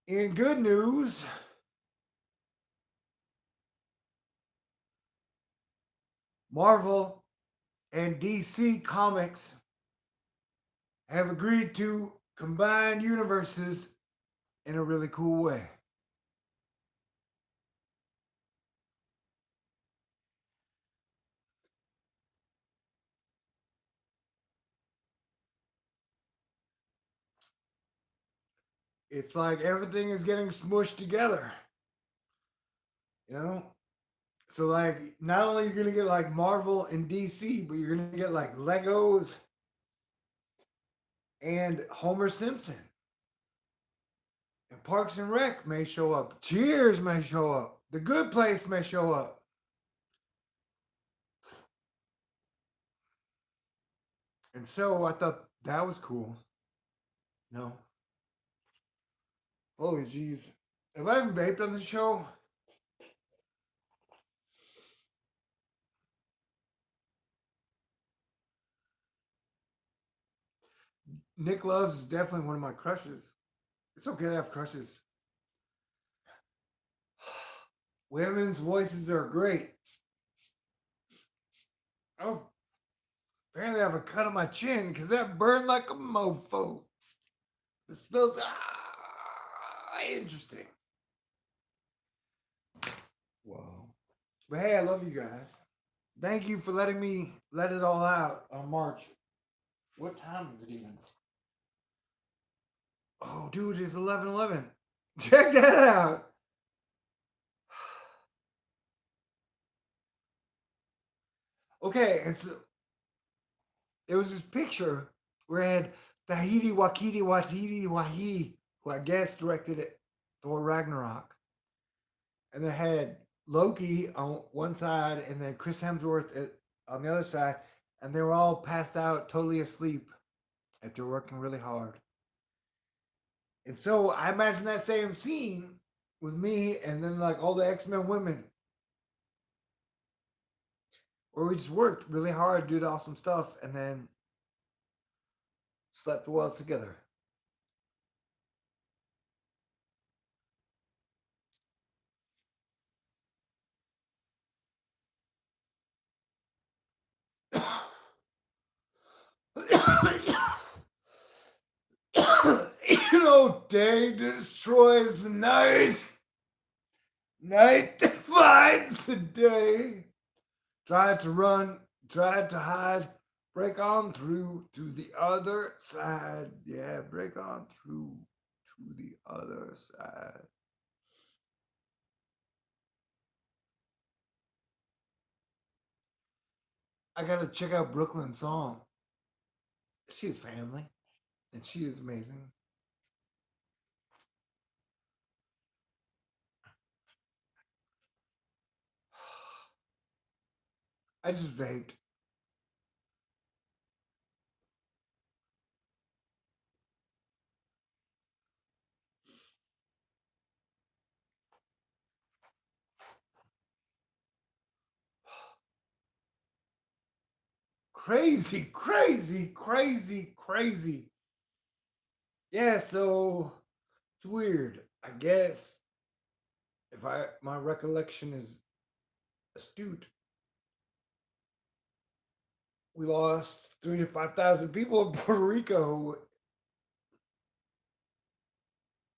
In good news, Marvel and DC Comics have agreed to combine universes in a really cool way. It's like everything is getting smushed together, you know? So like not only you're gonna get like Marvel and DC, but you're gonna get like Legos and Homer Simpson. And Parks and Rec may show up. Cheers may show up. The Good Place may show up. And so I thought that was cool. No. Holy jeez. Have I ever vaped on the show? Nick Loves is definitely one of my crushes. It's okay to have crushes. Women's voices are great. Oh, apparently I have a cut on my chin because that burned like a mofo. It smells interesting. Whoa. But hey, I love you guys. Thank you for letting me let it all out on March. What time is it even? Oh, dude, it's 11:11. Check that out. Okay, and so there was this picture where it had Tahiti Wakiti Watiti Wahi, who I guess directed it, Thor Ragnarok. And they had Loki on one side and then Chris Hemsworth on the other side. And they were all passed out, totally asleep after working really hard. And so I imagine that same scene with me and then like all the X-Men women where we just worked really hard, did awesome stuff, and then slept well together. Day destroys the night. Night defines the day. Tried to run, tried to hide, break on through to the other side. Yeah, break on through to the other side. I gotta check out Brooklyn's song. She's family, and she is amazing. I just vaped. Crazy, crazy, crazy, crazy. Yeah, so it's weird. I guess if my recollection is astute, we lost 3 to 5,000 people in Puerto Rico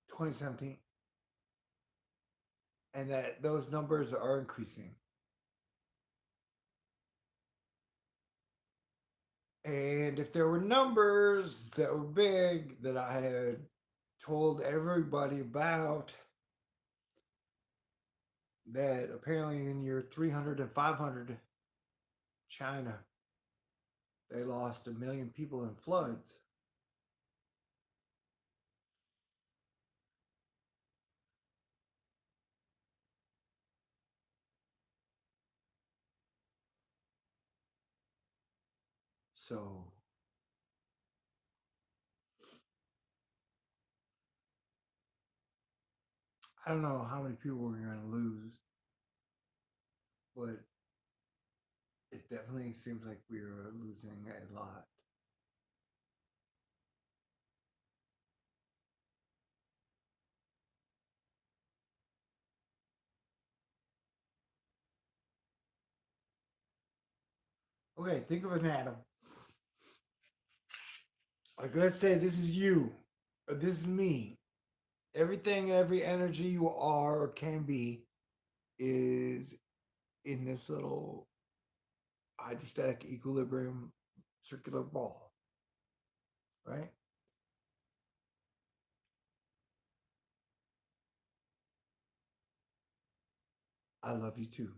2017. and that those numbers are increasing. And if there were numbers that were big that I had told everybody about, that apparently in year 300 and 500, China, they lost 1 million people in floods. So I don't know how many people we're going to lose, but it definitely seems like we're losing a lot. Okay, think of an atom. Like, let's say this is you, or this is me. Everything, every energy you are or can be is in this little hydrostatic equilibrium circular ball, right? I love you too.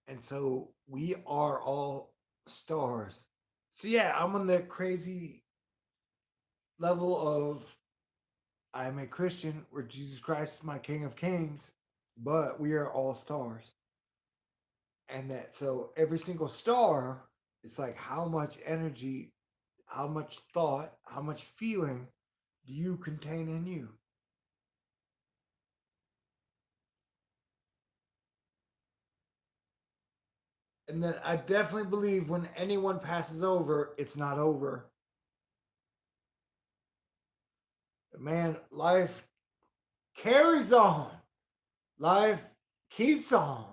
And so we are all stars. So yeah, I'm on the crazy level of I'm a Christian where Jesus Christ is my King of Kings, but we are all stars. And that so every single star, it's like how much energy, how much thought, how much feeling do you contain in you? And then I definitely believe when anyone passes over, it's not over. Man, life carries on. Life keeps on.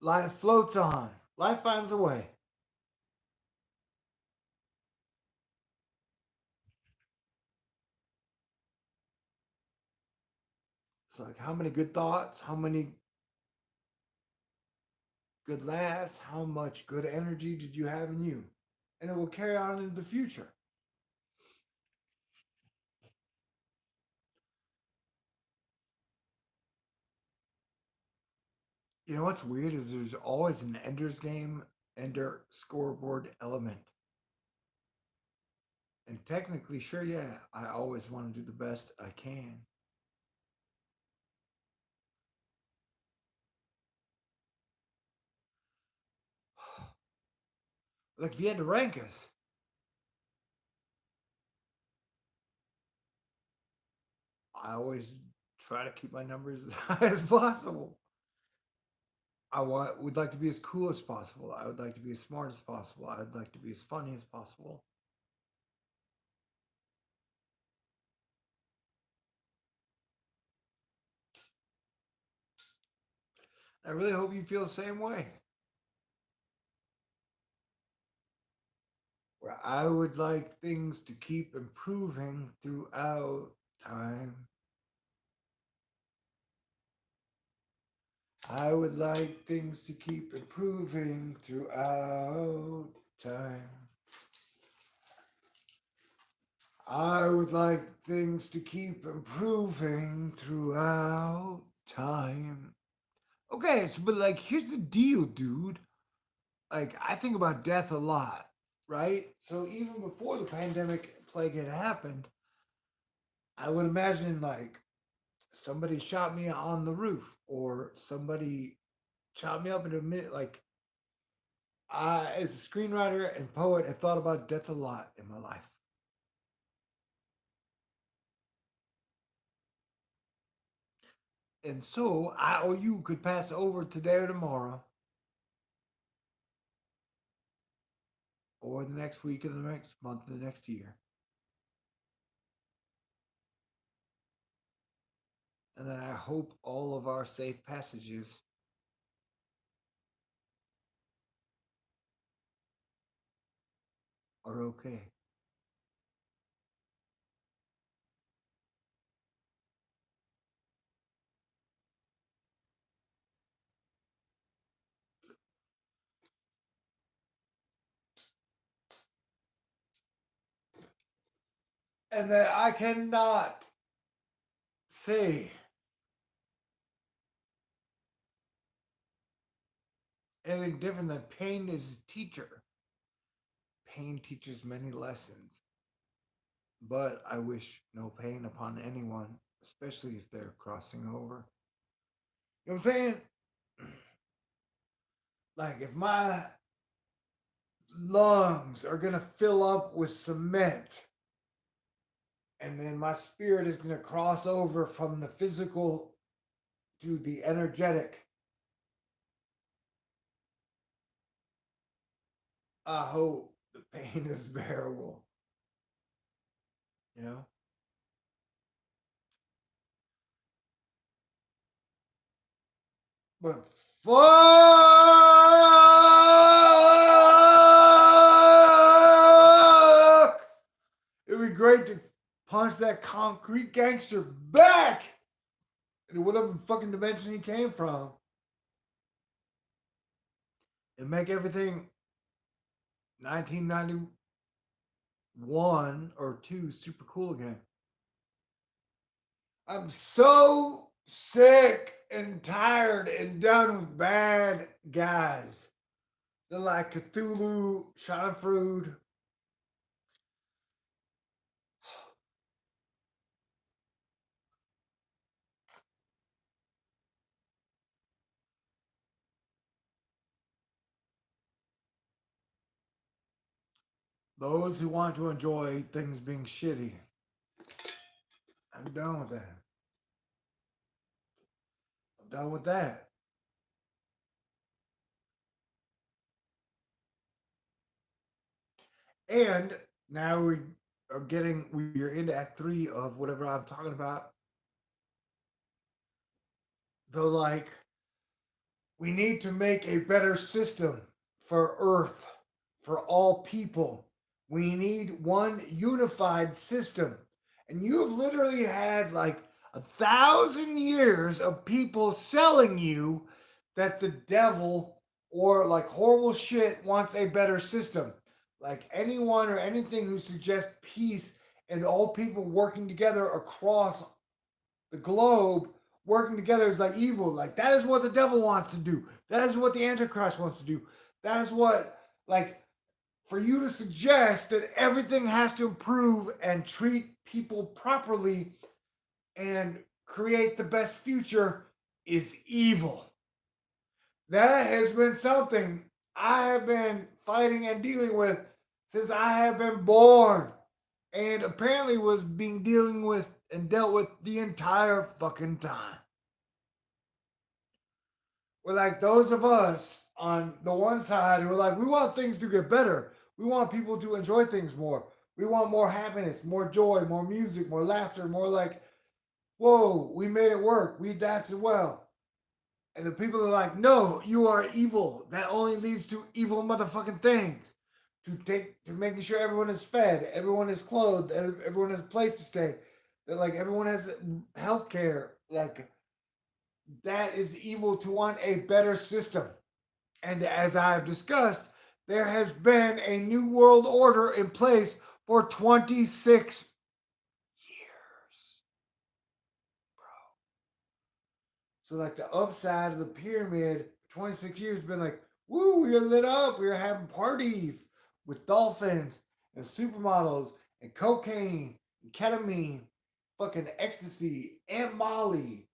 Life floats on. Life finds a way. It's like how many good thoughts, how many good laughs, how much good energy did you have in you? And it will carry on into the future. You know what's weird is there's always an Ender's Game, Ender scoreboard element. And technically, sure, yeah, I always want to do the best I can. Like if you had to rank us, I always try to keep my numbers as high as possible. Would like to be as cool as possible. I would like to be as smart as possible. I would like to be as funny as possible. I really hope you feel the same way. Where I would like things to keep improving throughout time. I would like things to keep improving throughout time. I would like things to keep improving throughout time. Okay, so but like here's the deal, dude. Like I think about death a lot, right? So even before the pandemic plague had happened, I would imagine like somebody shot me on the roof or somebody shot me up in a minute. Like I, as a screenwriter and poet, have thought about death a lot in my life. And so I or you could pass over today or tomorrow or the next week or the next month or the next year. And then I hope all of our safe passages are okay. And that I cannot say anything different than pain is a teacher. Pain teaches many lessons, but I wish no pain upon anyone, especially if they're crossing over. You know what I'm saying? Like, if my lungs are going to fill up with cement, and then my spirit is going to cross over from the physical to the energetic, I hope the pain is bearable. You know? But fuck! It'd be great to punch that concrete gangster back in whatever fucking dimension he came from and make everything 1991 or 2 super cool again. I'm so sick and tired and done with bad guys. They're like Cthulhu, Schadenfreude. Those who want to enjoy things being shitty. I'm done with that. I'm done with that. And now we're into Act 3 of whatever I'm talking about. Like, we need to make a better system for Earth, for all people. We need one unified system. And you have literally had like 1,000 years of people selling you that the devil or like horrible shit wants a better system. Like anyone or anything who suggests peace and all people working together across the globe working together is like evil. Like that is what the devil wants to do. That is what the Antichrist wants to do. That is what, like, for you to suggest that everything has to improve and treat people properly and create the best future is evil. That has been something I have been fighting and dealing with since I have been born, and apparently was being dealing with and dealt with the entire fucking time. We're like those of us on the one side who are like, we want things to get better. We want people to enjoy things more. We want more happiness, more joy, more music, more laughter, more like, whoa, we made it work. We adapted well. And the people are like, no, you are evil. That only leads to evil motherfucking things. To making sure everyone is fed, everyone is clothed, everyone has a place to stay. That like everyone has health care. Like that is evil to want a better system. And as I've discussed, there has been a new world order in place for 26 years. Bro. So like the upside of the pyramid, 26 years has been like, woo, we are lit up. We are having parties with dolphins and supermodels and cocaine and ketamine, fucking ecstasy and Molly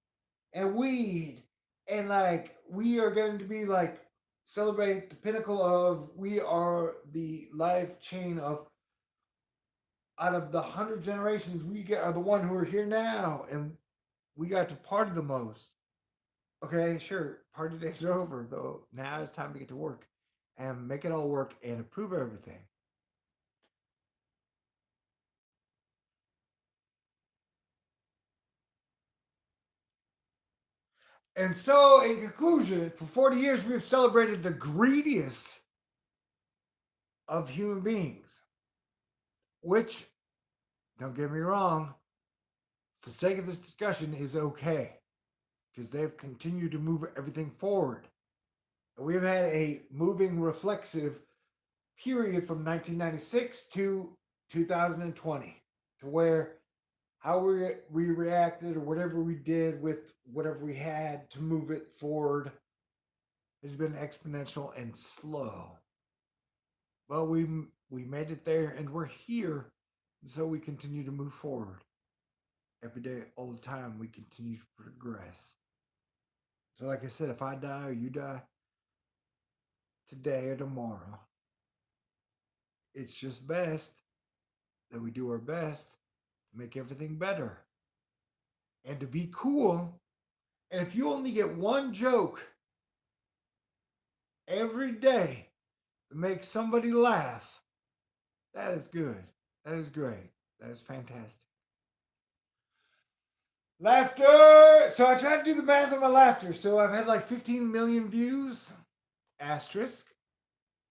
and weed. And like we are going to be like celebrate the pinnacle of we are the life chain of out of the 100 generations we get are the one who are here now and we got to party the most. Okay, sure, party days are over though. Now it's time to get to work and make it all work and improve everything. And so, in conclusion, for 40 years, we've celebrated the greediest of human beings, which, don't get me wrong, for the sake of this discussion, is okay because they've continued to move everything forward. And we've had a moving reflexive period from 1996 to 2020. to where how we reacted or whatever we did with whatever we had to move it forward has been exponential and slow. Well, we made it there and we're here, so we continue to move forward. Every day, all the time, we continue to progress. So, like I said, if I die or you die today or tomorrow, it's just best that we do our best to make everything better and to be cool. And if you only get one joke every day to make somebody laugh, that is good. That is great. That is fantastic. Laughter. So I tried to do the math on my laughter. So I've had like 15 million views. Asterisk.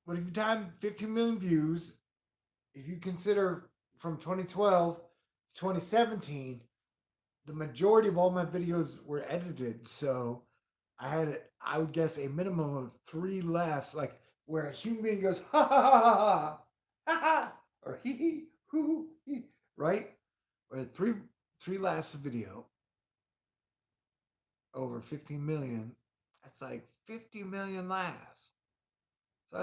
But if you time 15 million views, if you consider from 2012 to 2017, the majority of all my videos were edited. So I had, I would guess, a minimum of 3 laughs, like where a human being goes, ha ha ha ha ha ha, or hee hee, hoo hee, right? Or three laughs a video over 15 million. That's like 50 million laughs. So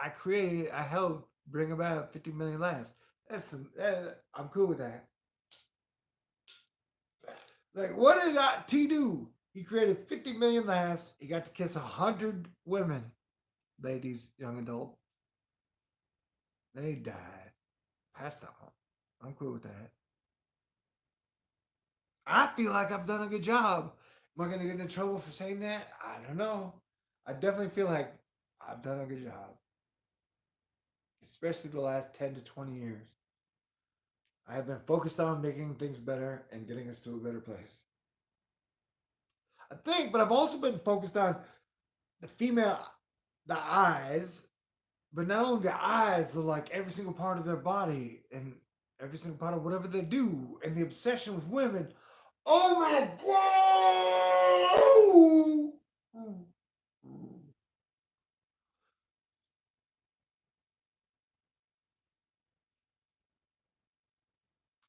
I helped bring about 50 million laughs. I'm cool with that. Like, what did T do? He created 50 million laughs. He got to kiss 100 women, ladies, young adult. Then he died, passed on. I'm cool with that. I feel like I've done a good job. Am I going to get in trouble for saying that? I don't know. I definitely feel like I've done a good job, especially the last 10 to 20 years. I have been focused on making things better and getting us to a better place. I think, but I've also been focused on the eyes, but not only the eyes, but like every single part of their body and every single part of whatever they do, and the obsession with women. Oh my god!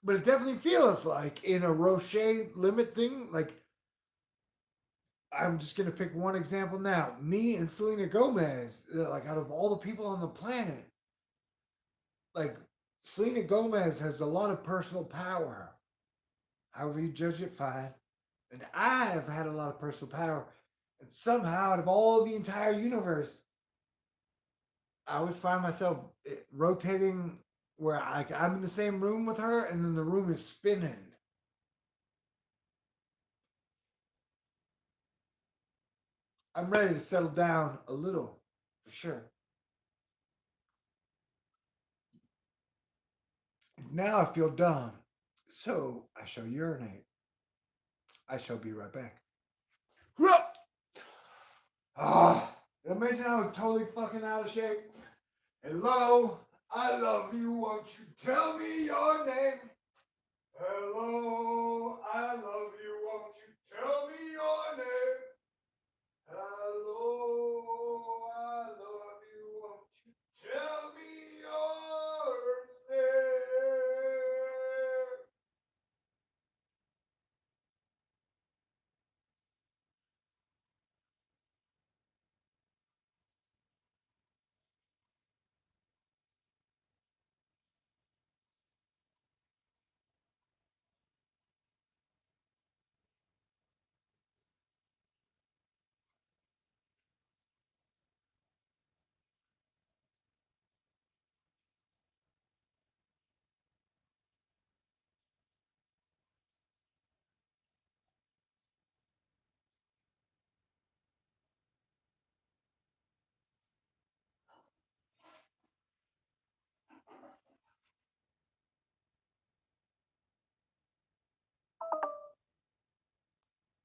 But it definitely feels like in a Roche limit thing, like I'm just gonna pick one example now. Me and Selena Gomez, like out of all the people on the planet, like Selena Gomez has a lot of personal power. However you judge it, fine. And I have had a lot of personal power. And somehow, out of all the entire universe, I always find myself rotating where I'm in the same room with her, and then the room is spinning. I'm ready to settle down a little, for sure. Now I feel dumb, so I shall urinate. I shall be right back. Ah, amazing! I was totally fucking out of shape. Hello, I love you. Won't you tell me your name? Hello, I love you. Won't you tell me your name? Hello, I love you. Won't you tell me your name?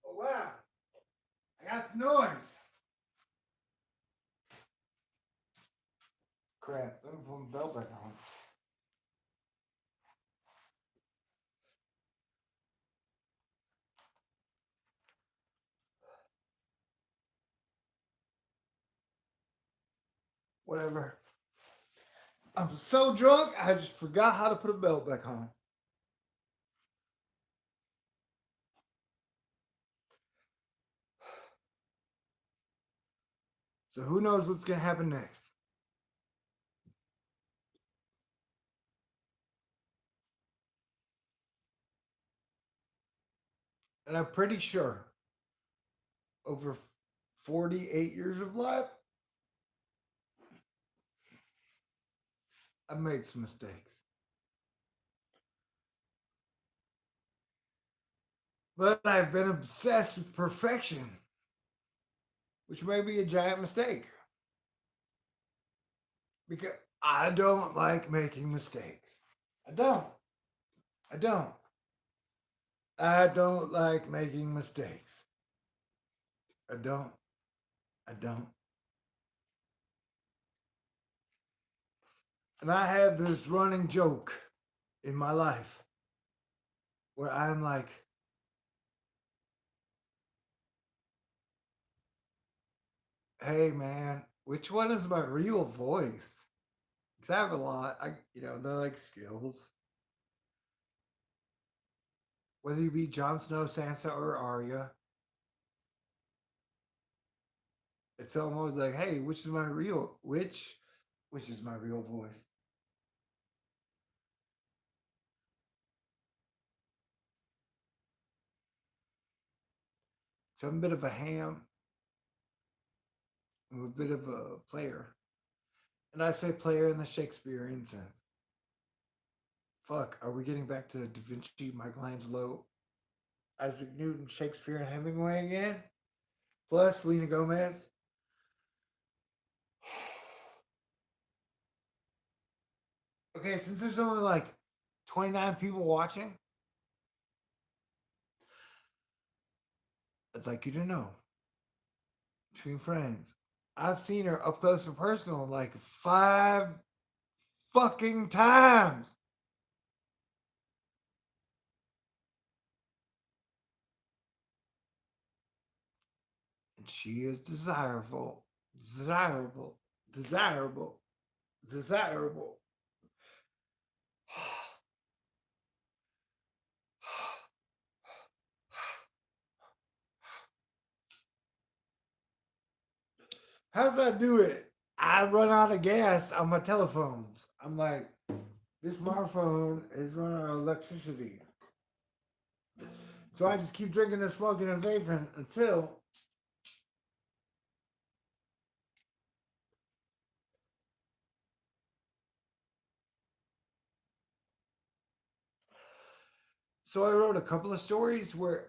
Oh wow, I got the noise. Crap, let me put my belt back on. Whatever. I'm so drunk, I just forgot how to put a belt back on. So who knows what's going to happen next? And I'm pretty sure over 48 years of life, I've made some mistakes. But I've been obsessed with perfection, which may be a giant mistake. Because I don't like making mistakes. I don't. I don't. I don't like making mistakes. I don't. I don't. And I have this running joke in my life where I'm like, hey man, which one is my real voice? Because I have a lot. They're like skills. Whether you be Jon Snow, Sansa, or Arya, it's almost like, hey, which is my real voice? So I'm a bit of a ham. I'm a bit of a player. And I say player in the Shakespearean sense. Fuck, are we getting back to Da Vinci, Michelangelo, Isaac Newton, Shakespeare, and Hemingway again? Plus Lena Gomez? Okay, since there's only like 29 people watching, I'd like you to know, between friends, I've seen her up close and personal like 5 fucking times. And she is desirable, desirable, desirable, desirable. How's that do it? I run out of gas on my telephones. I'm like, this smartphone is running out of electricity. So I just keep drinking and smoking and vaping until. So I wrote a couple of stories where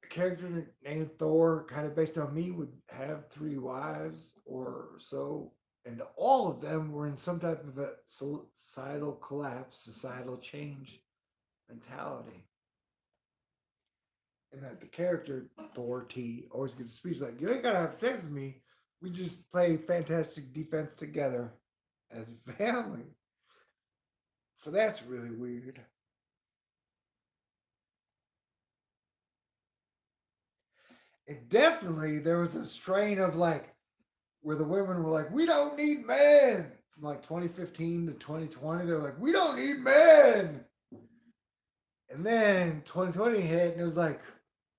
a character named Thor, kind of based on me, would have 3 wives or so. And all of them were in some type of a societal collapse, societal change mentality. And that the character Thor T always gives a speech like, "You ain't gotta have sex with me. We just play fantastic defense together as a family." So that's really weird. And definitely there was a strain of like where the women were like, "We don't need men." From like 2015 to 2020, they're like, "We don't need men." And then 2020 hit, and it was like,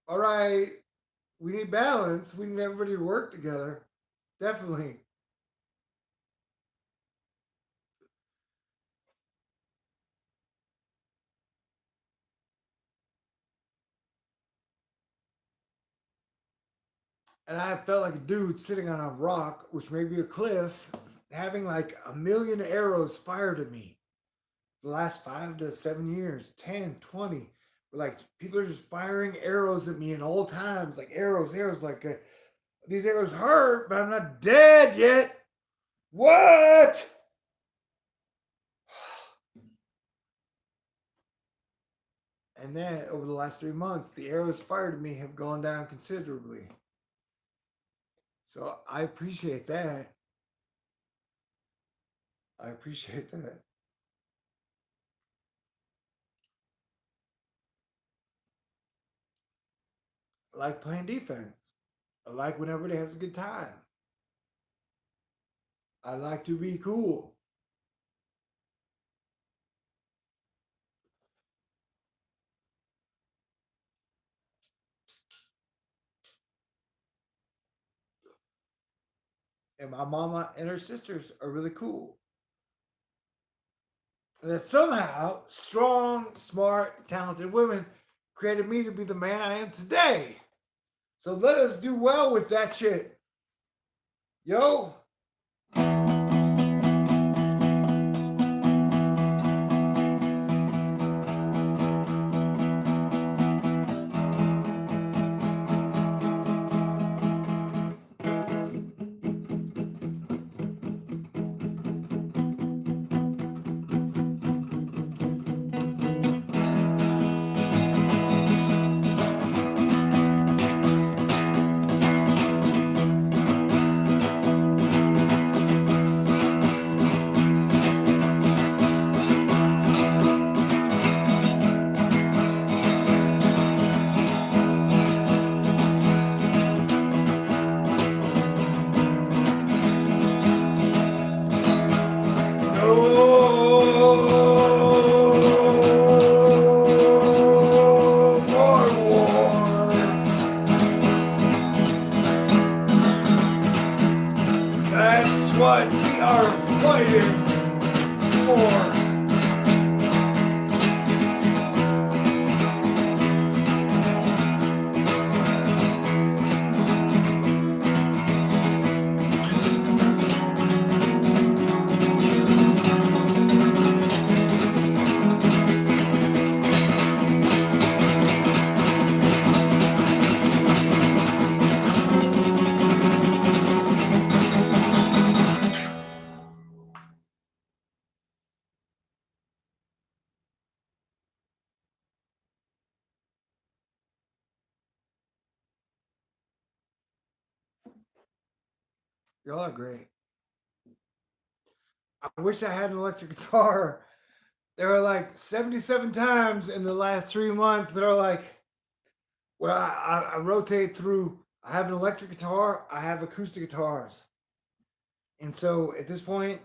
"All right, we need balance. We need everybody to work together." Definitely. And I felt like a dude sitting on a rock, which may be a cliff, having like a million arrows fired at me the last 5 to 7 years, 10, 20. Like people are just firing arrows at me in all times, like arrows, like these arrows hurt, but I'm not dead yet. What? And then over the last 3 months, the arrows fired at me have gone down considerably. So I appreciate that. I appreciate that. I like playing defense. I like when everybody has a good time. I like to be cool. and my mama and her sisters are really cool. And that somehow strong, smart, talented women created me to be the man I am today. So let us do well with that shit. Yo. That's what we are fighting for. Y'all are great. I wish I had an electric guitar. There are like 77 times in the last 3 months that are like, where I rotate through. I have an electric guitar, I have acoustic guitars. And so at this point,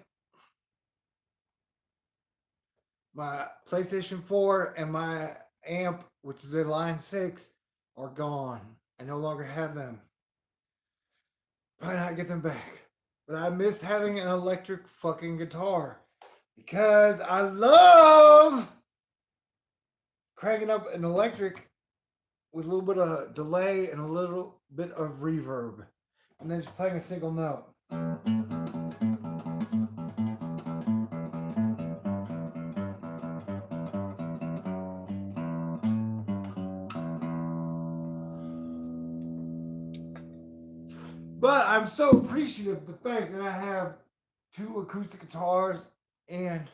my PlayStation 4 and my amp, which is a Line 6, are gone. I no longer have them. Probably not get them back. But I miss having an electric fucking guitar because I love cranking up an electric with a little bit of delay and a little bit of reverb, and then just playing a single note. But I'm so appreciative of the fact that I have 2 acoustic guitars and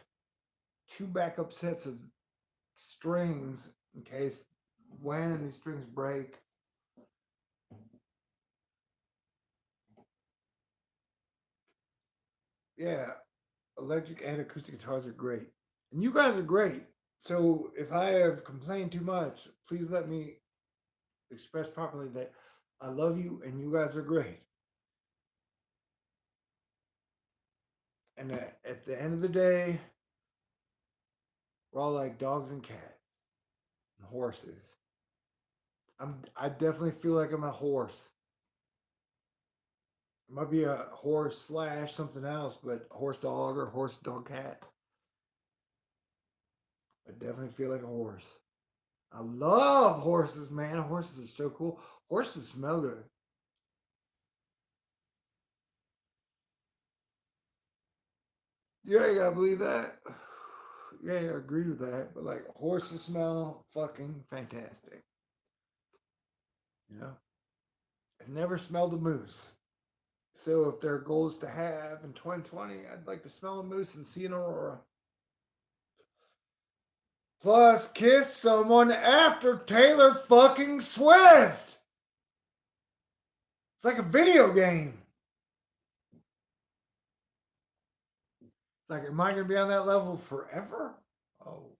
2 backup sets of strings in case when these strings break. Yeah, electric and acoustic guitars are great. And you guys are great. So if I have complained too much, please let me express properly that I love you and you guys are great. And at the end of the day, we're all like dogs and cats and horses. I definitely feel like I'm a horse. It might be a horse slash something else, but horse dog or horse dog cat. I definitely feel like a horse. I love horses, man. Horses are so cool. Horses smell good. Yeah, you gotta believe that. Yeah, I agree with that. But like horses smell fucking fantastic. You know? I've never smelled a moose. So if their goal is to have in 2020, I'd like to smell a moose and see an aurora. Plus, kiss someone after Taylor fucking Swift. It's like a video game. It's like, am I going to be on that level forever? Oh.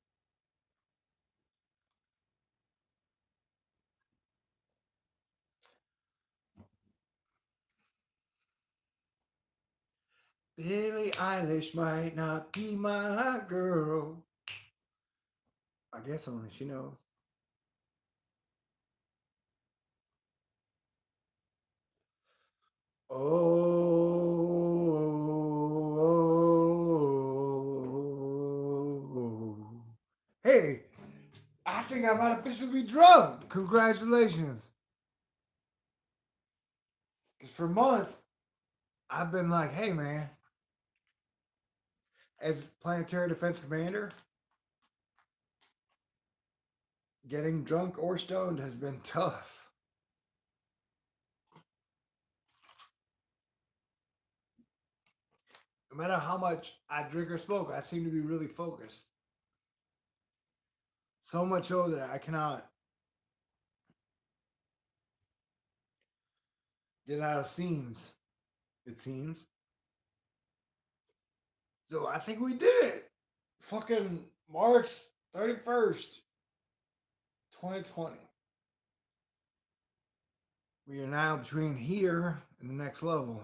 Billie Eilish might not be my girl. I guess only she knows. Oh. amazing. I might officially be drunk. Congratulations. Because for months, I've been like, hey, man, as Planetary Defense Commander, getting drunk or stoned has been tough. No matter how much I drink or smoke, I seem to be really focused. So much so that I cannot get out of scenes, it seems. So I think we did it. Fucking March 31st, 2020. We are now between here and the next level.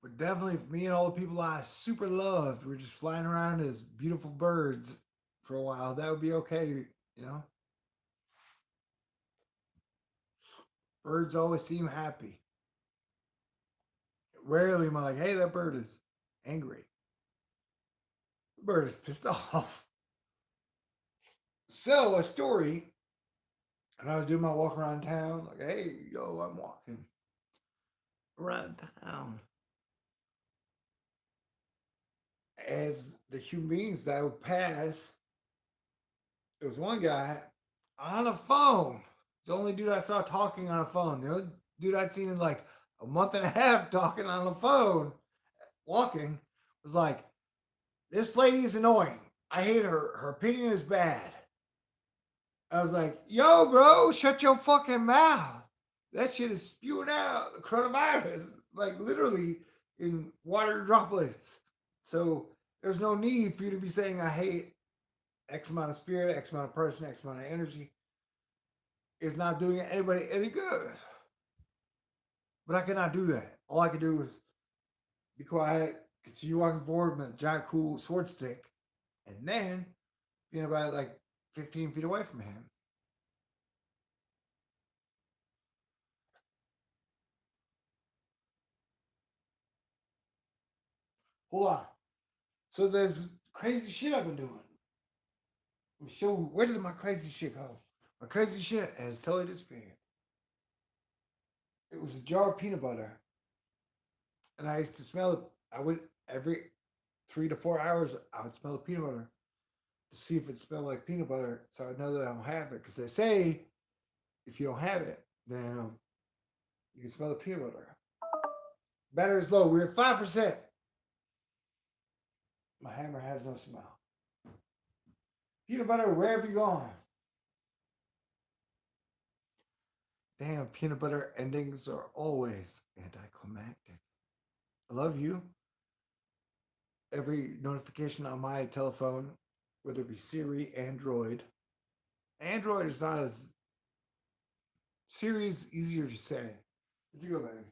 But definitely, for me and all the people I super loved, we're just flying around as beautiful birds for a while. That would be okay, you know? Birds always seem happy. Rarely am I like, hey, that bird is angry. The bird is pissed off. So, a story, and I was doing my walk around town, like, hey, yo, I'm walking around town. As the human beings that I would pass, there was one guy on a phone. The only dude I saw talking on a phone. The only dude I'd seen in like a month and a half talking on the phone, walking, was like, this lady is annoying. I hate her. Her opinion is bad. I was like, yo, bro, shut your fucking mouth. That shit is spewing out the coronavirus, like literally in water droplets. So there's no need for you to be saying I hate X amount of spirit, X amount of person, X amount of energy. It's not doing anybody any good. But I cannot do that. All I can do is be quiet, continue walking forward with a giant cool sword stick, and then being about like 15 feet away from him. Hold on. So there's crazy shit I've been doing. So where did my crazy shit go? My crazy shit has totally disappeared. It was a jar of peanut butter, and I used to smell it. I would every 3 to 4 hours. I would smell the peanut butter to see if it smelled like peanut butter, so I know that I don't have it. Because they say if you don't have it, then you can smell the peanut butter. Battery is low. We're at 5%. My hammer has no smell. Peanut butter, where have you gone? Damn, peanut butter endings are always anticlimactic. I love you. Every notification on my telephone, whether it be Siri, Android. Android is not as Siri is easier to say. Where'd you go, baby?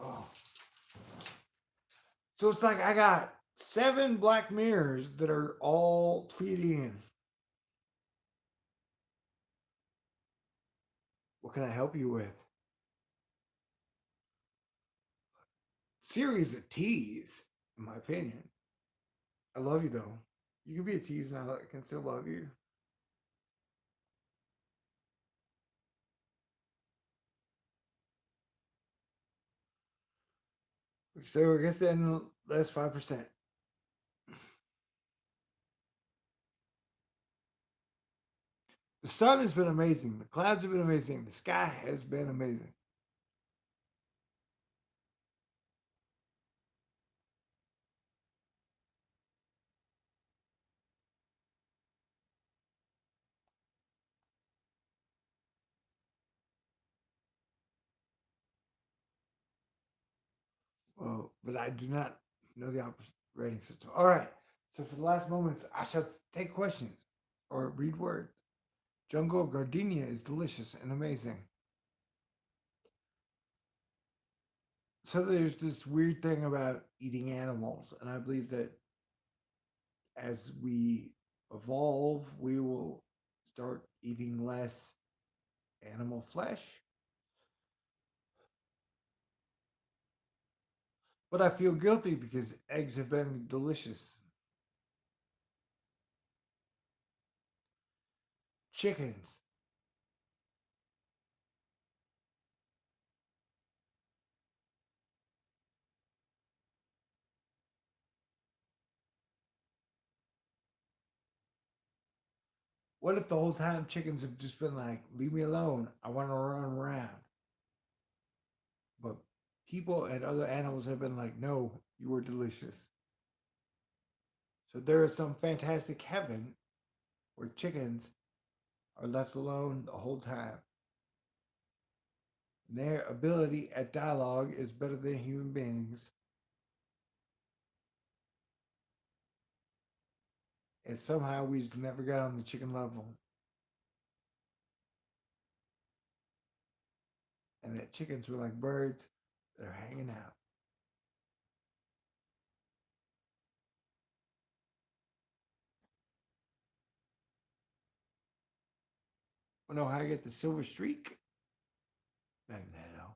Oh. So it's like I got 7 black mirrors that are all pleated in. What can I help you with? Siri's a tease, in my opinion. I love you though. You can be a tease and I can still love you. So I guess then that's 5%. The sun has been amazing. The clouds have been amazing. The sky has been amazing. Well, but I do not know the operating system. All right. So for the last moments, I shall take questions or read words. Jungle gardenia is delicious and amazing. So there's this weird thing about eating animals, and I believe that as we evolve, we will start eating less animal flesh. But I feel guilty because eggs have been delicious. Chickens. What if the whole time chickens have just been like, leave me alone. I want to run around. But people and other animals have been like, no, you are delicious. So there is some fantastic heaven where chickens are left alone the whole time. Their ability at dialogue is better than human beings. And somehow we just never got on the chicken level. And that chickens were like birds that are hanging out. I know how I get the silver streak? Magneto.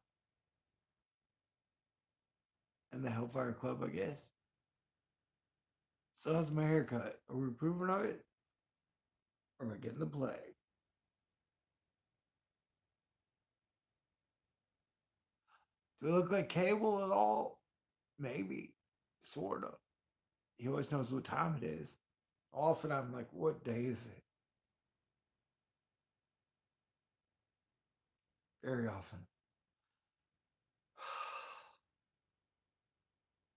And the Hellfire Club, I guess. So how's my haircut? Are we approving of it? Or am I getting the plague? Do I look like Cable at all? Maybe. Sort of. He always knows what time it is. Often I'm like, what day is it? Very often.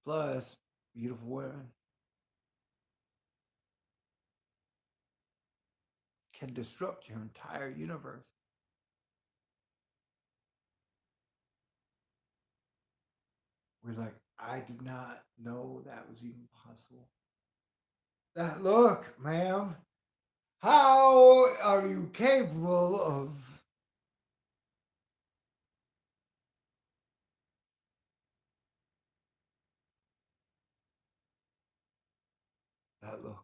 Plus, beautiful women can disrupt your entire universe. We're like, I did not know that was even possible. That look, ma'am. How are you capable of that look?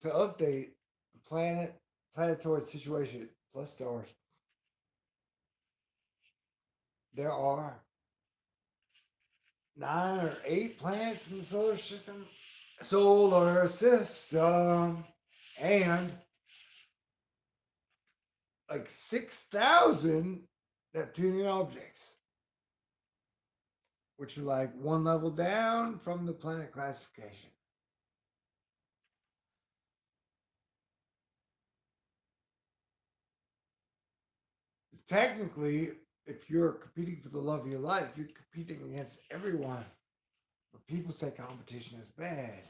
To update the planetary situation plus stars, there are 9 or 8 planets in the solar system. Solar system, and like 6,000 Neptunian objects, which are like one level down from the planet classification. Technically, if you're competing for the love of your life, you're competing against everyone. But people say competition is bad.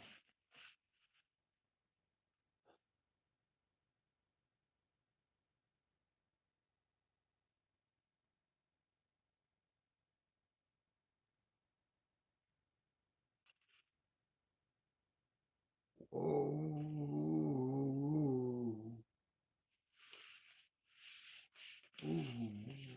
Oh,